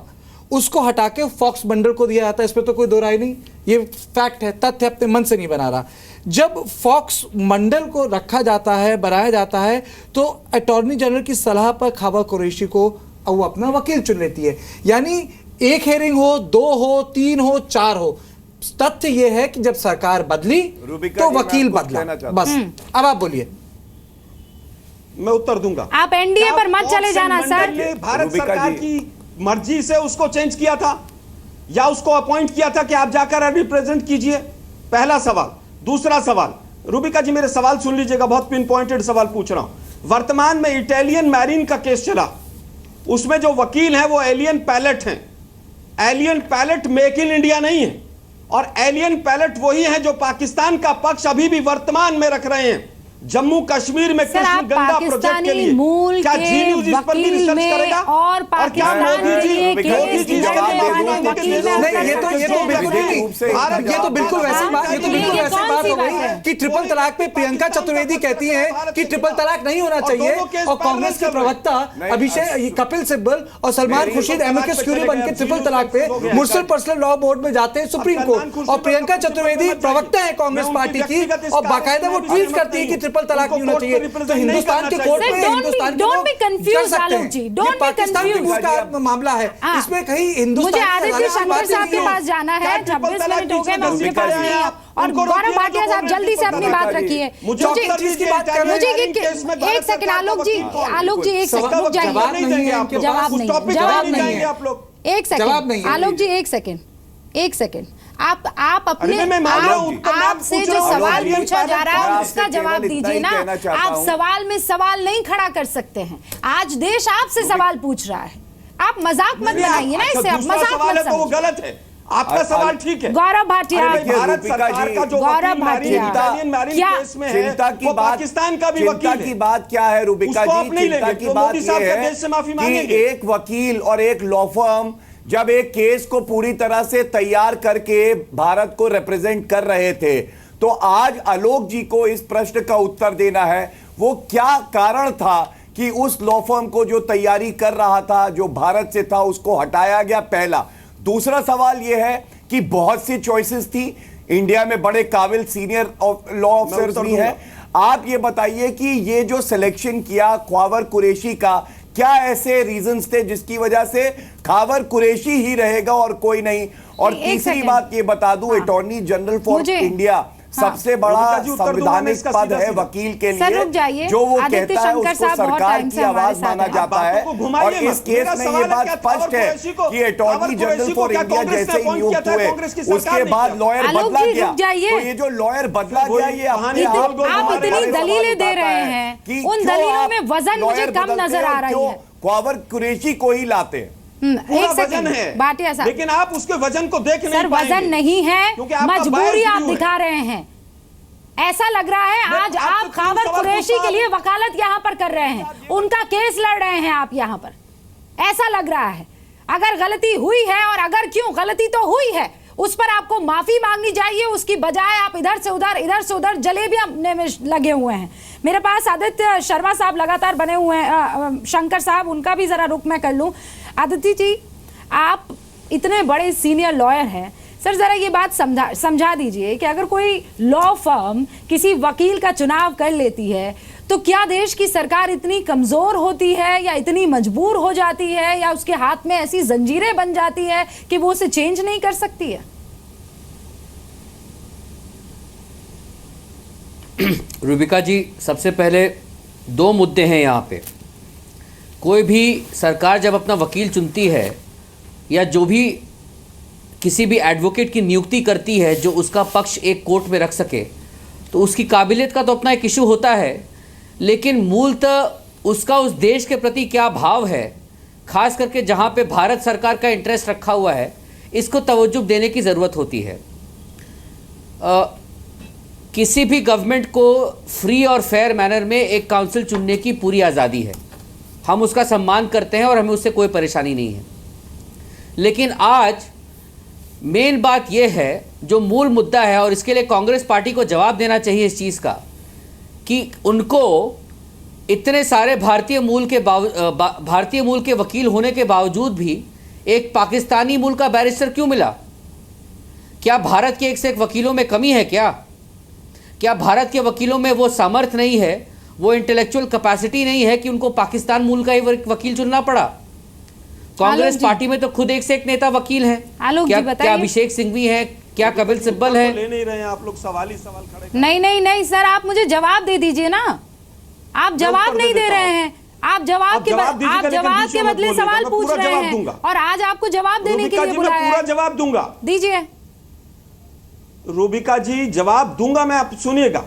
उसको हटा के फॉक्स मंडल को दिया जाता है। इसमें तो कोई दो राय नहीं, ये फैक्ट है, तथ्य अपने मन से नहीं बना रहा। जब फॉक्स मंडल को रखा जाता है, बनाया जाता है, तो अटॉर्नी जनरल की सलाह पर खाबा कुरैशी को वो अपना वकील चुन लेती है। यानी एक हेयरिंग हो, 2 हो, 3 हो, 4 हो, तथ्य यह है कि जब सरकार बदली तो वकील बदला, बस। अब आप बोलिए, मैं उत्तर दूंगा। आप एनडीए पर मत चले जाना सर। भारत सरकार की मर्जी से उसको चेंज किया था या उसको अपॉइंट किया था कि आप जाकर रिप्रेजेंट कीजिए? पहला सवाल। दूसरा सवाल, रूबिका जी मेरे सवाल सुन लीजिएगा, बहुत पिन पॉइंटेड सवाल पूछ रहा हूं। वर्तमान में इटालियन मैरीन का केस चला, उसमें जो वकील हैं वो एलियन पैलेट हैं। एलियन पैलेट मेक इन इंडिया नहीं है, और एलियन पैलेट वही हैं जो पाकिस्तान का पक्ष अभी भी वर्तमान में रख रहे हैं। जम्मू कश्मीर में कृष्ण गंगा प्रोजेक्ट के लिए मूल क्या जी न्यूज़ इस पर भी रिसर्च करेगा? और पाकिस्तान के लिए केस नहीं, ये तो बिल्कुल वैसी बात हो गई कि ट्रिपल तलाक पे प्रियंका चतुर्वेदी कहती हैं कि ट्रिपल तलाक नहीं होना चाहिए, और कांग्रेस के प्रवक्ता अभिषेक कपिल सिब्बल और सलमान खुर्शीद एमिकस क्यूरी बनके ट्रिपल तलाक पे मुर्सल पर्सनल लॉ बोर्ड में जाते हैं सुप्रीम कोर्ट, और प्रियंका चतुर्वेदी प्रवक्ता है कांग्रेस पार्टी की, और बाकायदा वो ट्वीट करती है कि ट्रिपल तलाक नहीं होना चाहिए। तो हिंदुस्तान के कोर्ट में Hindustan don't be confuse Alok ji, don't be Pakistan का मामला है, इसमें कहीं हिंदुस्तान। मुझे आदित्य शंकर साहब के पास जाना है, 26 मिनट हो गए, मैं उनके पास नहीं हूं। और गौरव भाटिया साहब जल्दी से अपनी बात रखिए। मुझे एक सेकंड आलोक जी, एक सेकंड रुक जाइए। जवाब नहीं, एक सेकंड आलोक जी, एक सेकंड आप अपने आपसे जो सवाल पूछा जा रहा है उसका जवाब दीजिए ना। आप सवाल में सवाल नहीं खड़ा कर सकते हैं। आज देश आपसे सवाल पूछ रहा है, आप मजाक मत बनाइए ना इससे, आप मजाक मत समझिए। वो गलत है, आपका सवाल ठीक है। गौरव भाटिया, भारत सरकार का जो गौरव भाटिया केस में है, वो पाकिस्तान का भी वकील है। की बात क्या है रूबिका जी? चिंता की बात यह है कि एक वकील और एक लॉ फर्म जब एक केस को पूरी तरह से तैयार करके भारत को रिप्रेजेंट कर रहे थे, तो आज आलोक जी को इस प्रश्न का उत्तर देना है, वो क्या कारण था कि उस लॉ फर्म को जो तैयारी कर रहा था, जो भारत से था, उसको हटाया गया? पहला। दूसरा सवाल यह है कि बहुत सी चॉइसेस थी, इंडिया में बड़े काबिल सीनियर लॉ ऑफिसर्स भी हैं। आप ये बताइए कि ये जो सिलेक्शन किया ख्वावर कुरैशी का, क्या ऐसे रीजंस थे जिसकी वजह से ख्वावर कुरैशी ही रहेगा और कोई नहीं? और तीसरी बात ये बता दूं, अटॉर्नी जनरल फॉर इंडिया सबसे बड़ा संवैधानिक पद है वकील के लिए, जो वो कहता है उसको सरकार की आवाज माना जाता है। और इस केस में ये बात स्पष्ट है कि अटॉर्नी जनरल फॉर इंडिया जैसे ही नियुक्त हुए, उसके बाद लॉयर बदला गया। तो ये जो लॉयर बदला गया, ये आप इतनी दलीलें दे रहे हैं, उन दलीलों में वजन मुझे कम नजर आ रही है। ख्वावर कुरैशी को ही लाते हैं। एक वजन है भाटिया साहब, लेकिन आप उसके वजन को देख नहीं पाएंगे। वजन नहीं है, मजबूरी आप दिखा रहे हैं। ऐसा लग रहा है आज आप ख्वावर कुरैशी के लिए वकालत यहां पर कर रहे हैं, उनका केस लड़ रहे हैं आप यहां पर, ऐसा लग रहा है। अगर गलती हुई है, और अगर क्यों गलती तो हुई है, उस पर आपको माफी मांगनी चाहिए, उसकी बजाय आप इधर से उधर जलेबियां में लगे हुए हैं। मेरे पास आदित्य शर्मा साहब लगातार बने हुए हैं, शंकर साहब, उनका भी जरा रुख मैं कर लूं। आदित्य जी, आप इतने बड़े सीनियर लॉयर हैं, सर जरा ये बात समझा दीजिए कि अगर कोई लॉ फर्म किसी वकील का चुनाव कर लेती है तो क्या देश की सरकार इतनी कमजोर होती है या इतनी मजबूर हो जाती है या उसके हाथ में ऐसी जंजीरें बन जाती है कि वो उसे चेंज नहीं कर सकती है? रूबिका जी, सबसे पहले दो मुद्दे हैं यहाँ पे। कोई भी सरकार जब अपना वकील चुनती है या जो भी किसी भी एडवोकेट की नियुक्ति करती है जो उसका पक्ष एक कोर्ट में रख सके, तो उसकी काबिलियत का तो अपना एक इशू होता है, लेकिन मूलतः उसका उस देश के प्रति क्या भाव है, खास करके जहाँ पे भारत सरकार का इंटरेस्ट रखा हुआ है, इसको तवज्जो देने की ज़रूरत होती है। किसी भी गवर्नमेंट को फ्री और फेयर मैनर में एक काउंसिल चुनने की पूरी आज़ादी है, हम उसका सम्मान करते हैं और हमें उससे कोई परेशानी नहीं है। लेकिन आज मेन बात यह है, जो मूल मुद्दा है, और इसके लिए कांग्रेस पार्टी को जवाब देना चाहिए इस चीज़ का कि उनको इतने सारे भारतीय मूल के वकील होने के बावजूद भी एक पाकिस्तानी मूल का बैरिस्टर क्यों मिला? क्या भारत के एक से एक वकीलों में कमी है? क्या भारत के वकीलों में वो सामर्थ्य नहीं है, वो इंटेलेक्चुअल कैपेसिटी नहीं है कि उनको पाकिस्तान मूल का ही वकील चुनना पड़ा? कांग्रेस पार्टी में तो खुद एक से एक नेता वकील हैं। क्या अभिषेक सिंघवी हैं, क्या कपिल सिब्बल है? ले नहीं रहे हैं आप लोग, सवाल खड़े। नहीं सर, आप मुझे जवाब दे दीजिए ना। आप जवाब नहीं दे रहे हैं। आप जवाब के बदले सवाल पूछ रहे हैं और आज आपको जवाब देने के लिए बुलाया है। पूरा जवाब दूंगा, दीजिए। रूबिका जी, जवाब दूंगा मैं, आप सुनिएगा।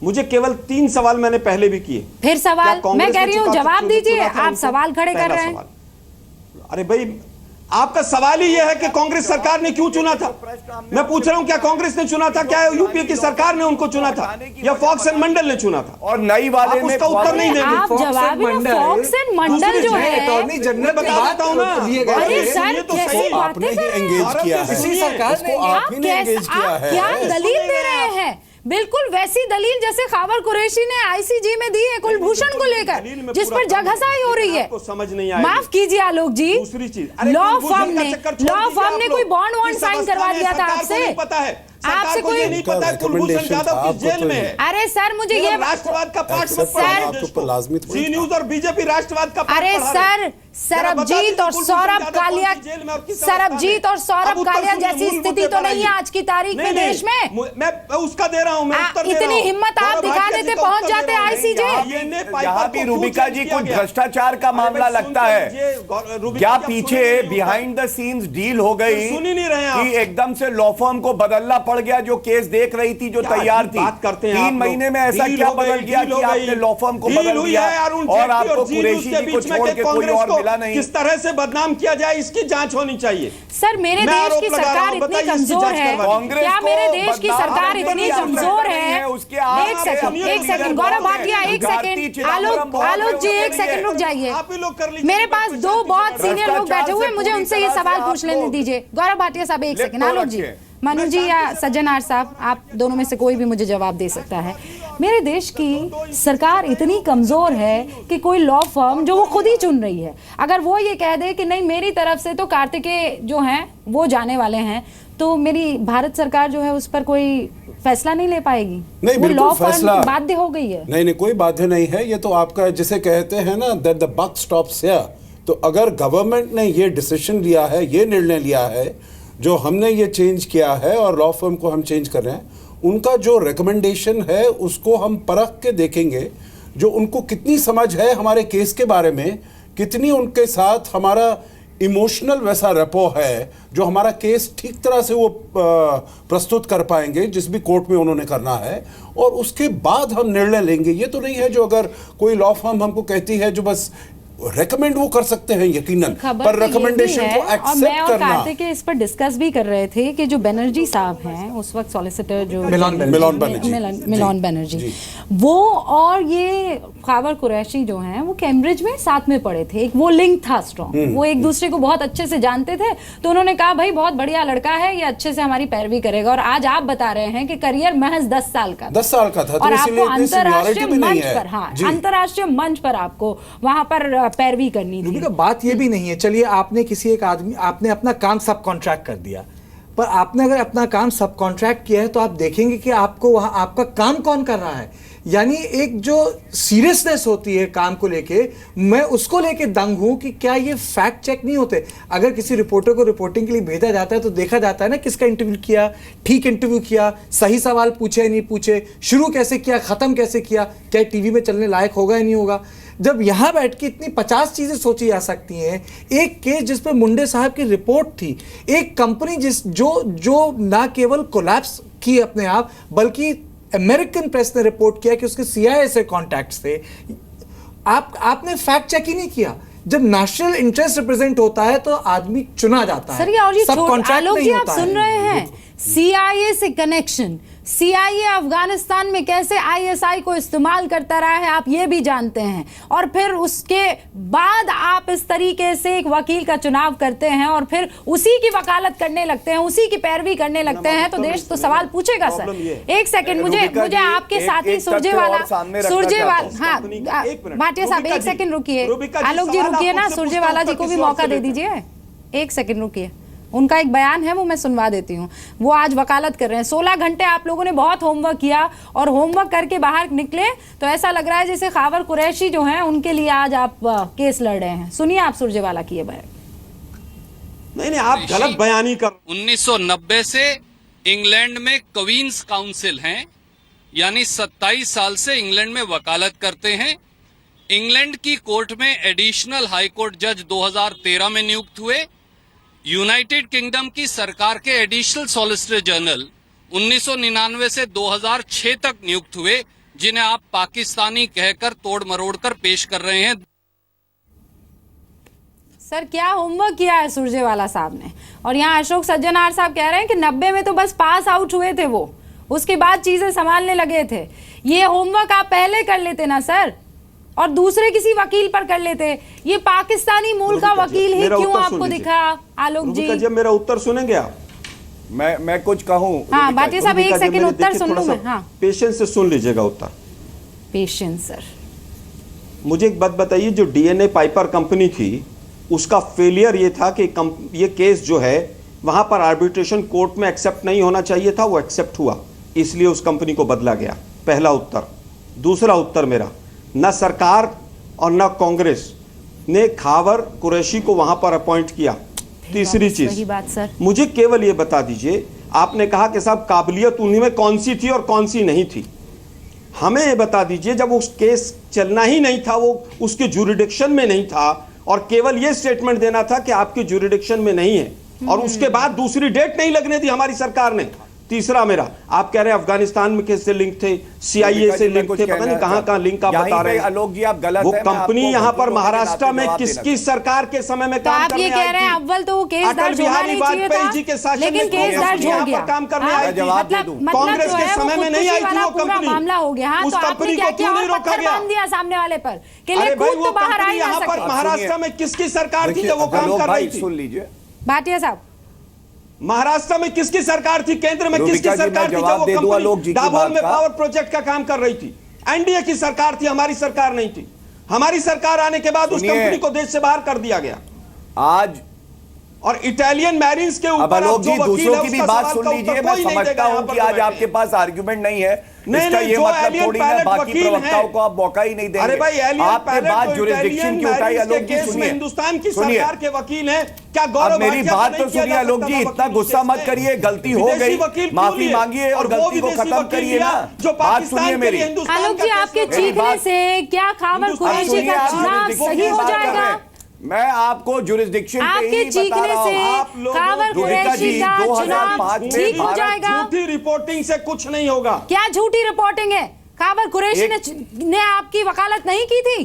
मुझे केवल 3 सवाल मैंने पहले भी किए। फिर सवाल मैं कह रही हूँ, जवाब दीजिए। आप सवाल खड़े कर रहे हैं। अरे भाई, आपका सवाल ही यह है कि कांग्रेस सरकार ने क्यों चुना था। मैं पूछ रहा हूं, क्या कांग्रेस ने चुना था? क्या यूपीए की सरकार ने उनको चुना था या फॉक्स एंड मंडल ने चुना था? और नई वाले में उसका उत्तर नहीं देंगे। आप जवाब फॉक्स एंड मंडल जो है, अटॉर्नी जनरल बताता हूं ना। अरे सर, कैसी बातें कर रहे हैं? आप क्या दलील दे रहे हैं? बिल्कुल वैसी दलील जैसे खावर कुरैशी ने आईसीजे में दी है कुलभूषण को लेकर, जिस पर जगहसाई हो रही है। समझ नहीं आया। माफ कीजिए आलोक जी, दूसरी चीज, लॉ फर्म ने कोई बॉन्ड साइन करवा दिया था आपसे? पता है आपसे कोई नहीं पता है कुलभूषण जाधव किस जेल में है? अरे सर, मुझे ये राष्ट्रवाद का पाठ मत पढ़ाओ। जी न्यूज और बीजेपी राष्ट्रवाद का पाठ। अरे सर, सरबजीत और सौरभ कालिया जैसी स्थिति तो नहीं है आज की तारीख में देश में। मैं उसका दे रहा हूं, इतनी हिम्मत आप दिखा देते, पहुंच जाते आईसीजे। यहाँ भी रूबिका जी कुछ भ्रष्टाचार का मामला लगता है क्या? पीछे बिहाइंड द सीन्स डील हो गई सुन ही नहीं रहे कि एकदम से लॉ फर्म को बदलना पड़ गया, जो केस देख रही थी, जो तैयार थी। बात करते हैं 3 महीने में ऐसा क्या बदल गया कि आपने लॉ फर्म को बदल दिया और आपको कुरैशी जी को छोड़ के कोई और मिला नहीं? किस तरह से बदनाम किया जाए, इसकी जांच होनी चाहिए। सर, मेरे देश की सरकार इतनी कमजोर है? क्या मेरे देश की सरकार इतनी कमजोर है? एक सेकंड गौरव भाटिया, एक सेकंड। आलोक जी, एक सेकंड रुक जाइए। मेरे पास 2 बहुत सीनियर लोग बैठे हुए, मुझे उनसे ये सवाल पूछ लेने दीजिए। गौरव भाटिया साहब, एक सेकंड। आलोक जी, मनु जी या सज्जनार साहब, आप दोनों में से कोई भी मुझे जवाब दे सकता है। मेरे देश की सरकार इतनी कमजोर है कि कोई लॉ फर्म जो वो खुद ही चुन रही है, अगर वो ये कह दे कि नहीं मेरी तरफ से तो कार्तिकेय जो हैं वो जाने वाले हैं, तो मेरी भारत सरकार जो है उस पर कोई फैसला नहीं ले पाएगी? नहीं, वो लॉ बिल्कुल फर्म बाध्य हो गई है। नहीं, कोई बाध्य नहीं है। ये तो आपका जिसे कहते हैं ना that the buck stops here. तो अगर गवर्नमेंट ने ये डिसीजन लिया है, ये निर्णय लिया है, जो हमने ये चेंज किया है और लॉ फर्म को हम चेंज कर रहे हैं, उनका जो रिकमेंडेशन है उसको हम परख के देखेंगे, जो उनको कितनी समझ है हमारे केस के बारे में, कितनी उनके साथ हमारा इमोशनल वैसा रेपो है, जो हमारा केस ठीक तरह से वो प्रस्तुत कर पाएंगे जिस भी कोर्ट में उन्होंने करना है, और उसके बाद हम निर्णय लेंगे। ये तो नहीं है जो अगर कोई लॉ फर्म हमको कहती है जो बस रेकमेंड वो कर सकते हैं यकीनन, पर रिकमेंडेशन को एक्सेप्ट करना। कार्तिक इस पर डिस्कस भी कर रहे थे कि जो बनर्जी साहब हैं उस वक्त सॉलिसिटर जो मिलोन बनर्जी, वो और ये खावर कुरैशी जो हैं वो कैम्ब्रिज में साथ में पढ़े थे, एक वो लिंक था स्ट्रॉन्ग, वो एक दूसरे को बहुत अच्छे से जानते थे। तो उन्होंने कहा भाई बहुत बढ़िया लड़का है, ये अच्छे से हमारी पैरवी करेगा। और आज आप बता रहे हैं कि करियर महज 10 साल का था, और आपको अंतरराष्ट्रीय मंच पर, हाँ अंतरराष्ट्रीय मंच पर आपको वहां पर पैरवी करनी थी। बात ये भी नहीं है, चलिए आपने किसी एक आदमी, आपने अपना काम सब कॉन्ट्रैक्ट कर दिया, पर आपने अगर अपना काम सब कॉन्ट्रैक्ट किया है तो आप देखेंगे कि आपको वहां आपका काम कौन कर रहा है। यानी एक जो सीरियसनेस होती है काम को लेके, मैं उसको लेके दंग हूं कि क्या ये फैक्ट चेक नहीं होते। अगर किसी रिपोर्टर को रिपोर्टिंग के लिए भेजा जाता है तो देखा जाता है ना किसका इंटरव्यू किया, ठीक इंटरव्यू किया, सही सवाल पूछे नहीं पूछे, शुरू कैसे किया, खत्म कैसे किया, क्या टीवी में चलने लायक होगा या नहीं होगा। जब यहां बैठ के इतनी 50 चीजें सोची जा सकती हैं, एक केस जिस पर मुंडे साहब की रिपोर्ट थी, एक कंपनी जो ना केवल कोलैप्स की अपने आप, बल्कि अमेरिकन प्रेस ने रिपोर्ट किया कि उसके CIA से कॉन्टैक्ट्स थे। आपने फैक्ट चेक ही नहीं किया। जब नेशनल इंटरेस्ट रिप्रेजेंट होता है तो आदमी चुना जाता है। सर ये और ये सब कॉन्ट्रैक्ट आलोक जी नहीं आप होता सुन है। रहे हैं, CIA से कनेक्शन, CIA अफगानिस्तान में कैसे ISI को इस्तेमाल करता रहा है आप ये भी जानते हैं, और फिर उसके बाद आप इस तरीके से एक वकील का चुनाव करते हैं और फिर उसी की वकालत करने लगते हैं, उसी की पैरवी करने लगते हैं, तो देश तो सवाल पूछेगा। सर एक सेकंड, मुझे आपके साथी सुरजेवाला, हाँ भाटिया साहब एक सेकंड रुकिए, आलोक जी रुकिए ना, सुरजेवाला जी को भी मौका दे दीजिए, एक सेकंड रुकिए। उनका एक बयान है वो मैं सुनवा देती हूँ। वो आज वकालत कर रहे हैं। 16 घंटे आप लोगों ने बहुत होमवर्क किया और होमवर्क करके बाहर निकले तो ऐसा लग रहा है जैसे खावर कुरैशी जो हैं उनके लिए आज आप केस लड़ रहे हैं। सुनिए आप सुरजेवाला की ये बयान। नहीं आप गलत बयानी कर। 1990 से इंग्लैंड में क्वींस काउंसिल हैं, यानी 27 साल से इंग्लैंड में वकालत करते हैं। इंग्लैंड की कोर्ट में एडिशनल हाई कोर्ट जज 2013 में नियुक्त हुए। यूनाइटेड किंगडम की सरकार के एडिशनल सॉलिसिटर जनरल 1999 से 2006 तक नियुक्त हुए, जिन्हें आप पाकिस्तानी कहकर तोड़ मरोड़ कर पेश कर रहे हैं। सर क्या होमवर्क किया है सुरजेवाला साहब ने? और यहाँ अशोक सज्जनार साहब कह रहे हैं कि 90 में तो बस पास आउट हुए थे वो, उसके बाद चीजें संभालने लगे थे। ये होमवर्क आप पहले कर लेते ना सर, और दूसरे किसी वकील पर कर लेते। ये पाकिस्तानी मूल का वकील ही क्यों आपको दिखा? आलोक जी जब मेरा उत्तर सुनेंगे आप, मैं कुछ कहूं। हाँ भाटिया साहब एक सेकंड उत्तर सुन लूं मैं। हाँ पेशेंस से सुन लीजिएगा उत्तर। Patience sir. मुझे एक बात बताइए, जो DNA पाइपर कंपनी थी उसका फेलियर ये था कि ये केस जो है वहां पर आर्बिट्रेशन कोर्ट में एक्सेप्ट नहीं होना चाहिए था, वो एक्सेप्ट हुआ, इसलिए उस कंपनी को बदला गया। पहला उत्तर। दूसरा उत्तर मेरा, न सरकार और न कांग्रेस ने खावर कुरैशी को वहां पर अपॉइंट किया। तीसरी चीज, मुझे केवल ये बता दीजिए, आपने कहा कि साहब काबिलियत उन्हीं में कौन सी थी और कौन सी नहीं थी। हमें ये बता दीजिए, जब उस केस चलना ही नहीं था, वो उसके जुरिडिक्शन में नहीं था, और केवल ये स्टेटमेंट देना था कि आपके जुरिडिक्शन में नहीं है, और उसके बाद दूसरी डेट नहीं लगने दी हमारी सरकार ने। तीसरा मेरा, आप कह रहे हैं अफगानिस्तान में किससे लिंक थे, CIA से लिंक थे, पता नहीं कहां लिंक आप बता रहे हैं। आलोक जी आप गलत वो हैं, कंपनी यहाँ पर महाराष्ट्र में किसकी सरकार के समय में काम करने आई थी? आप ये कह रहे हैं अव्वल तो वो केस दर्ज होना नहीं चाहिए था, लेकिन केस दर्ज हो गया। काम करने आई थी। कांग्रेस के समय में नहीं आई थी वो कंपनी, मामला हो गया। हाँ, उस तो कंपनी को क्यों नहीं रोका गया? बांध दिया सामने वाले पर कि अरे भाई तो बाहर आ ही ना यहाँ पर सके। महाराष्ट्र में किसकी सरकार थी जब वो काम कर रही थी? सुन लीजिए भाटिया साहब, महाराष्ट्र में किसकी सरकार थी, केंद्र में किसकी सरकार थी जब वो कंपनी दाभोल में पावर प्रोजेक्ट का काम कर रही थी? एनडीए की सरकार थी, हमारी सरकार नहीं थी। हमारी सरकार आने के बाद उस कंपनी को देश से बाहर कर दिया गया। आज और इटालियन मैरिन्स के ऊपर दूसरों की भी बात सुन लीजिए। मैं समझता हूं कि आज आपके पास आर्गुमेंट नहीं है, इसका ये मतलब थोड़ी ना बाकी प्रवक्ताओं को आप मौका ही नहीं देंगे। अरे भाई, आपने बात जुरिस्डिक्शन की उठाई। आलोक जी सुनिए, हिंदुस्तान की सरकार के वकील हैं, क्या गौरव? मेरी बात तो सुनिए आलोक जी, इतना गुस्सा मत करिए, गलती हो गई, माफी मांगिए और गलती को खत्म करिए ना। बात सुनिए मेरी। आलोक जी आपके चीखने से क्या खावर कुरैशी का चुनाव सही हो जाएगा? मैं आपको जुरिस्डिक्शन आपके चीखने से खावर कुरैशी का चुनाव ठीक हो जाएगा? झूठी रिपोर्टिंग से कुछ नहीं होगा। क्या झूठी रिपोर्टिंग है? खावर कुरैशी ने आपकी वकालत नहीं की थी?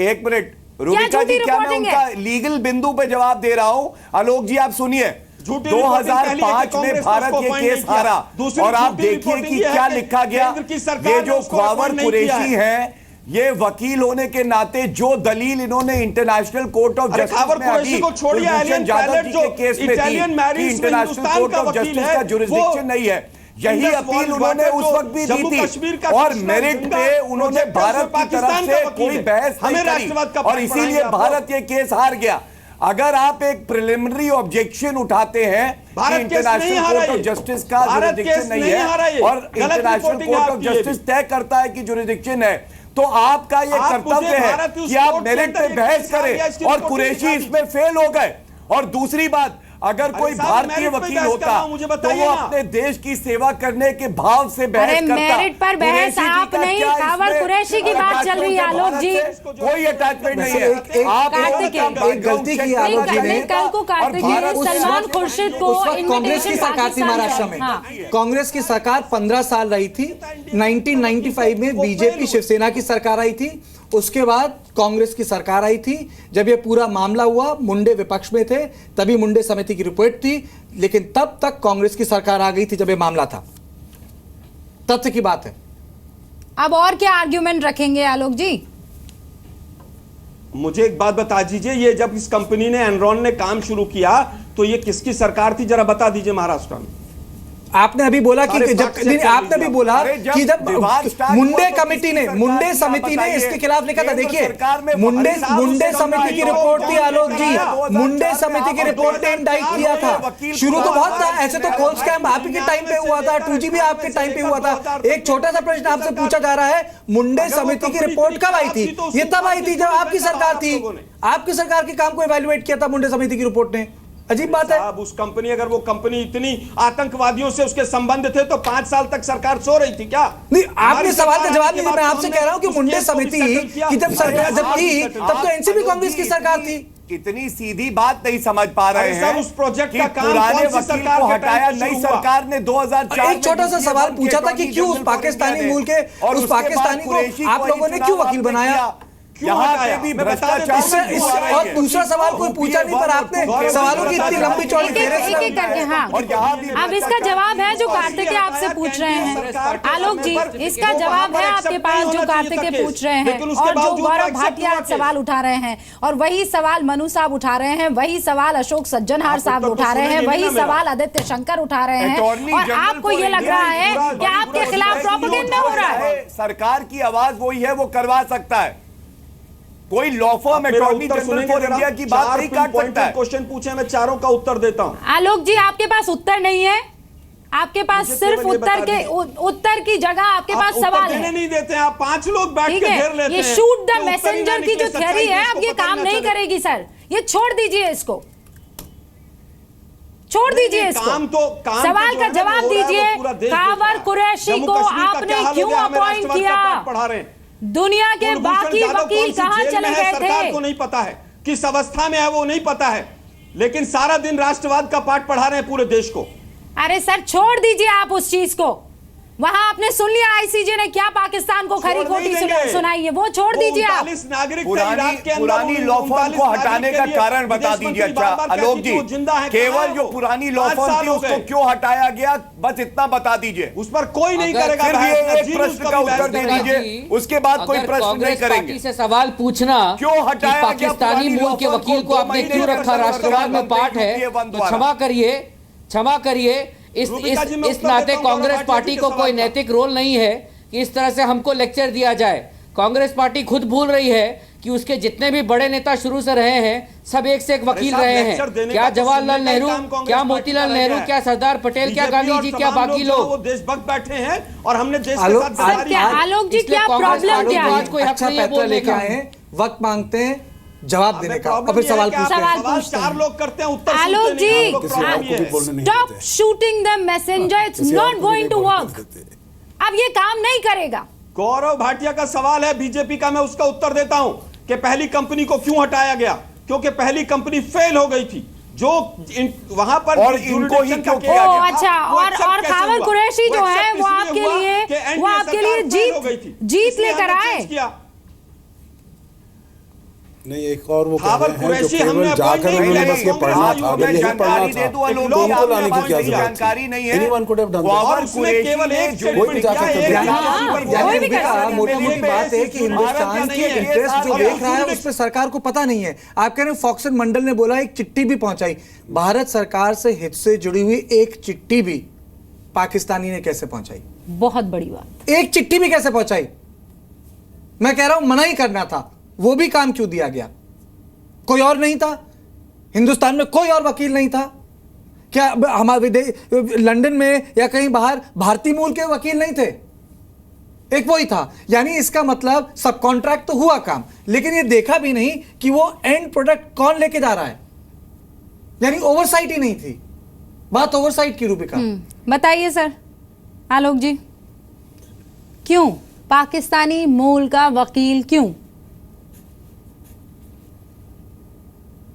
एक मिनट रूबिका जी, क्या मैं उनका लीगल बिंदु पे जवाब दे रहा हूं? आलोक जी आप सुनिए, 2005 में भारत ये केस हारा, और आप देखिए कि क्या लिखा गया। ये जो खावर कुरैशी हैं, ये वकील होने के नाते जो दलील इन्होंने इंटरनेशनल कोर्ट ऑफ जस्टिस में अभी कुलभूषण जाधव जी के केस में थी कि इंटरनेशनल कोर्ट ऑफ जस्टिस का जुरिस्डिक्शन नहीं है, यही अपील उन्होंने उस वक्त भी दी थी, और मेरिट पे उन्होंने भारत की तरफ से कोई बहस नहीं करी, और इसीलिए भारत ये केस हार गया। अगर आप एक प्रिलिमिनरी ऑब्जेक्शन उठाते हैं भारत केस नहीं हारा कोर्ट ऑफ जस्टिस का जुरिडिक्शन नहीं है और इंटरनेशनल कोर्ट ऑफ जस्टिस तय करता है कि जुरिडिक्शन है, तो आपका ये कर्तव्य है कि आप मेरिट पे बहस करें, और कुरैशी इसमें फेल हो गए। और दूसरी बात, अगर कोई भारतीय वकील होता तो वो अपने देश की सेवा करने के भाव से बहस करता। मेरिट पर बहस आप नहीं, कावड़ कुरैशी की बात चल रही है आलोक जी। कोई अटैचमेंट नहीं है। आप एक गलती की आलोक जी ने, कल को कार्तिक सलमान खुर्शीद को कांग्रेस की सरकार थी महाराष्ट्र में, कांग्रेस की सरकार 15 साल रही थी। 1995 में बीजेपी शिवसेना की सरकार आई थी, उसके बाद कांग्रेस की सरकार आई थी। जब ये पूरा मामला हुआ, मुंडे विपक्ष में थे, तभी मुंडे समिति की रिपोर्ट थी, लेकिन तब तक कांग्रेस की सरकार आ गई थी जब ये मामला था। तथ्य की बात है। अब और क्या आर्ग्यूमेंट रखेंगे आलोक जी? मुझे एक बात बता दीजिए, ये जब इस कंपनी ने एनरॉन ने काम शुरू किया तो ये किसकी सरकार थी, जरा बता दीजिए महाराष्ट्र में। आपने अभी बोला कि जब आपने भी बोला कि जब मुंडे कमेटी ने, मुंडे समिति ने इसके खिलाफ लिखा था। देखिए, मुंडे समिति की रिपोर्ट थी आलोक जी, मुंडे समिति की रिपोर्ट ने इंडाइट किया था। शुरू तो बहुत था, ऐसे तो खोल स्कैम आपके टाइम पे हुआ था, 2G भी आपके टाइम पे हुआ था। एक छोटा सा प्रश्न आपसे पूछा जा रहा है, मुंडे समिति की रिपोर्ट कब आई थी? ये तब आई थी जब आपकी सरकार थी। आपकी सरकार के काम को इवैल्यूएट किया था मुंडे समिति की रिपोर्ट ने। अजीब बात है। अब उस कंपनी, अगर वो कंपनी इतनी आतंकवादियों से उसके संबंध थे तो 5 साल तक सरकार सो रही थी क्या? नहीं, आपने सवाल का जवाब नहीं दिया। मैं आपसे कह रहा हूं कि मुंडे समिति की जब सरकार जब थी तब तो एनसीपी कांग्रेस की सरकार थी। इतनी सीधी बात नहीं समझ पा रहे हैं। उस प्रोजेक्ट का काम पुराने वकील को हटाया, नई सरकार ने 2004 एक छोटा सा सवाल पूछा था कि क्यों उस पाकिस्तानी मूल के, उस पाकिस्तानी को आप लोगों ने क्यों वकील बनाया? यहाँ पे भी भ्रष्टाचार। और दूसरा सवाल कोई पूछा नहीं, पर आपने सवालों की इतनी लंबी चौड़ी एक करके। हाँ, अब इसका जवाब है जो कार्तिक आपसे पूछ रहे हैं आलोक जी, इसका जवाब है आपके पास जो कार्तिक पूछ रहे हैं, और जो गौरव भाटिया सवाल उठा रहे हैं, और वही सवाल मनु साहब उठा रहे हैं, वही सवाल अशोक सज्जनहार साहब उठा रहे हैं, वही सवाल आदित्य शंकर उठा रहे हैं, और आपको ये लग रहा है कि आपके खिलाफ प्रोपेगेंडा हो रहा है। सरकार की आवाज वही है, वो करवा सकता है। कोई law firm attorney general for India की बात नहीं काट सकता है। क्वेश्चन पूछे, मैं चारों का उत्तर देता हूं। आलोक जी, आपके पास उत्तर नहीं है, आपके पास सिर्फ उत्तर की जगह आपके पास सवाल है। नहीं देते आप, 5 लोग बैठ के घेर लेते हैं। ये शूट द मैसेंजर की जो थ्योरी है, अब ये काम नहीं करेगी सर। ये छोड़ दीजिए, इसको छोड़ दीजिए, इसको सवाल का जवाब दीजिए। कावड़ कुरैशी को आपने क्यों अपॉइंट किया? दुनिया के बाकी वकील कहां चले गए थे? सरकार को नहीं पता है, किस अवस्था में है वो नहीं पता है, लेकिन सारा दिन राष्ट्रवाद का पाठ पढ़ा रहे हैं पूरे देश को। अरे सर, छोड़ दीजिए आप उस चीज को। वहां आपने सुन लिया आईसीजे ने क्या पाकिस्तान को खरी खोटी सुनाई है, वो छोड़ दीजिए आप। पुरानी लॉ फर्म को हटाने का कारण बता दीजिए। अच्छा आलोक जी, केवल जो पुरानी लॉ फर्म थी उसको क्यों हटाया गया, बस इतना बता दीजिए। उस पर कोई नहीं करेगा। फिर भी एक प्रश्न का उत्तर दे दीजिए, उसके बाद कोई प्रश्न नहीं करेंगे। से सवाल पूछना क्यों हटाया, पाकिस्तानी मूल के वकील को आपने क्यों रखा, राष्ट्रवाद में पाठ है तो क्षमा करिए। इस नाते कांग्रेस पार्टी को कोई नैतिक रोल नहीं है कि इस तरह से हमको लेक्चर दिया जाए। कांग्रेस पार्टी खुद भूल रही है कि उसके जितने भी बड़े नेता शुरू से रहे हैं सब एक से एक वकील रहे हैं। क्या जवाहरलाल नेहरू, क्या मोतीलाल नेहरू, क्या सरदार पटेल, क्या गांधी जी, क्या बाकी लोग देशभक्त बैठे हैं और हमने देश के साथ। आलोक जी, क्या प्रॉब्लम क्या है? कोई अच्छा पैसा लेके आए हैं, वक्त मांगते हैं जवाब देने का, और फिर सवाल पूछते हैं। 4 लोग करते हैं, उत्तर Alok ji, stop shooting the messenger, it's not going to work. अब ये काम नहीं करेगा। गौरव भाटिया का सवाल है बीजेपी का, मैं उसका उत्तर देता हूं कि पहली कंपनी को क्यों हटाया गया, क्योंकि पहली कंपनी फेल हो गई थी जो वहां पर, और इनको ही क्यों किया गया? अच्छा, और कावड़ कुरैशी जो है वो आपके लिए जीत लेकर आए। नहीं, एक और वो कह रहे हैं जो केवल जाकर उन्होंने बस ये पढ़ना था, अगर यही पढ़ना था तो उनको लाने की क्या जरूरत थी? Anyone could have done that. कोई भी जा सकता है। मोटी मोटी बात है कि हिंदुस्तान के इंटरेस्ट जो देख रहा है उस पर सरकार को पता नहीं है। आप कह रहे हैं फॉक्सन मंडल ने बोला एक चिट्ठी भी पहुंचाई। भारत सरकार से हित से जुड़ी हुई एक चिट्ठी भी पाकिस्तानी ने कैसे पहुंचाई? बहुत बड़ी बात। एक चिट्ठी भी कैसे पहुंचाई? मैं कह रहा हूं मना ही करना था, वो भी काम क्यों दिया गया? कोई और नहीं था? हिंदुस्तान में कोई और वकील नहीं था क्या? हमारे लंदन में या कहीं बाहर भारतीय मूल के वकील नहीं थे? एक वही था। यानी इसका मतलब सब कॉन्ट्रैक्ट तो हुआ काम, लेकिन ये देखा भी नहीं कि वो एंड प्रोडक्ट कौन लेके जा रहा है। यानी ओवरसाइट ही नहीं थी। बात ओवरसाइट की रूबिका। बताइए सर आलोक जी, क्यों पाकिस्तानी मूल का वकील क्यों?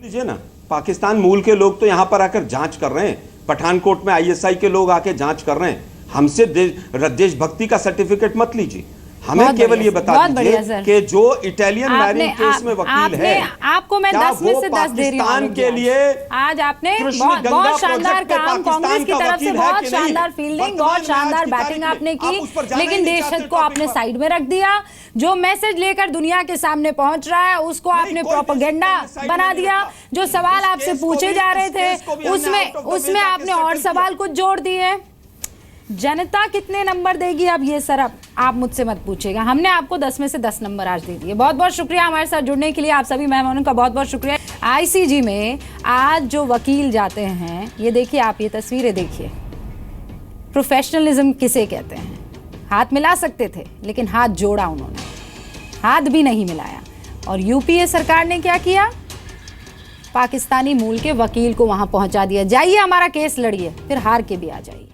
लीजिए ना, पाकिस्तान मूल के लोग तो यहां पर आकर जांच कर रहे हैं। पठानकोट में आईएसआई के लोग आके जांच कर रहे हैं। हमसे देशभक्ति का सर्टिफिकेट मत लीजिए, हमें केवल ये बता दीजिए कि जो इटालियन मैरिन केस में वकील है, आपको मैं 10 में से 10 दे रही हूं के लिए आज आपने बहुत शानदार काम, कांग्रेस की तरफ से बहुत शानदार फील्डिंग, बहुत शानदार बैटिंग आपने की, लेकिन देश हित को आपने साइड में रख दिया। जो मैसेज लेकर दुनिया के सामने पहुंच रहा है उसको आपने प्रोपेगेंडा बना दिया। जो सवाल आपसे पूछे जा रहे थे उसमें आपने और सवाल कुछ जोड़ दिए। जनता कितने नंबर देगी अब ये सर आप मुझसे मत पूछेगा। हमने आपको 10 में से 10 नंबर आज दे दिए। बहुत बहुत शुक्रिया हमारे साथ जुड़ने के लिए। आप सभी मेहमानों का बहुत बहुत शुक्रिया। आईसीजे में आज जो वकील जाते हैं, ये देखिए आप, ये तस्वीरें देखिए। प्रोफेशनलिज्म किसे कहते हैं? हाथ मिला सकते थे लेकिन हाथ जोड़ा उन्होंने, हाथ भी नहीं मिलाया। और यूपीए सरकार ने क्या किया? पाकिस्तानी मूल के वकील को वहां पहुंचा दिया। जाइए हमारा केस लड़िए, फिर हार के भी आ जाइए।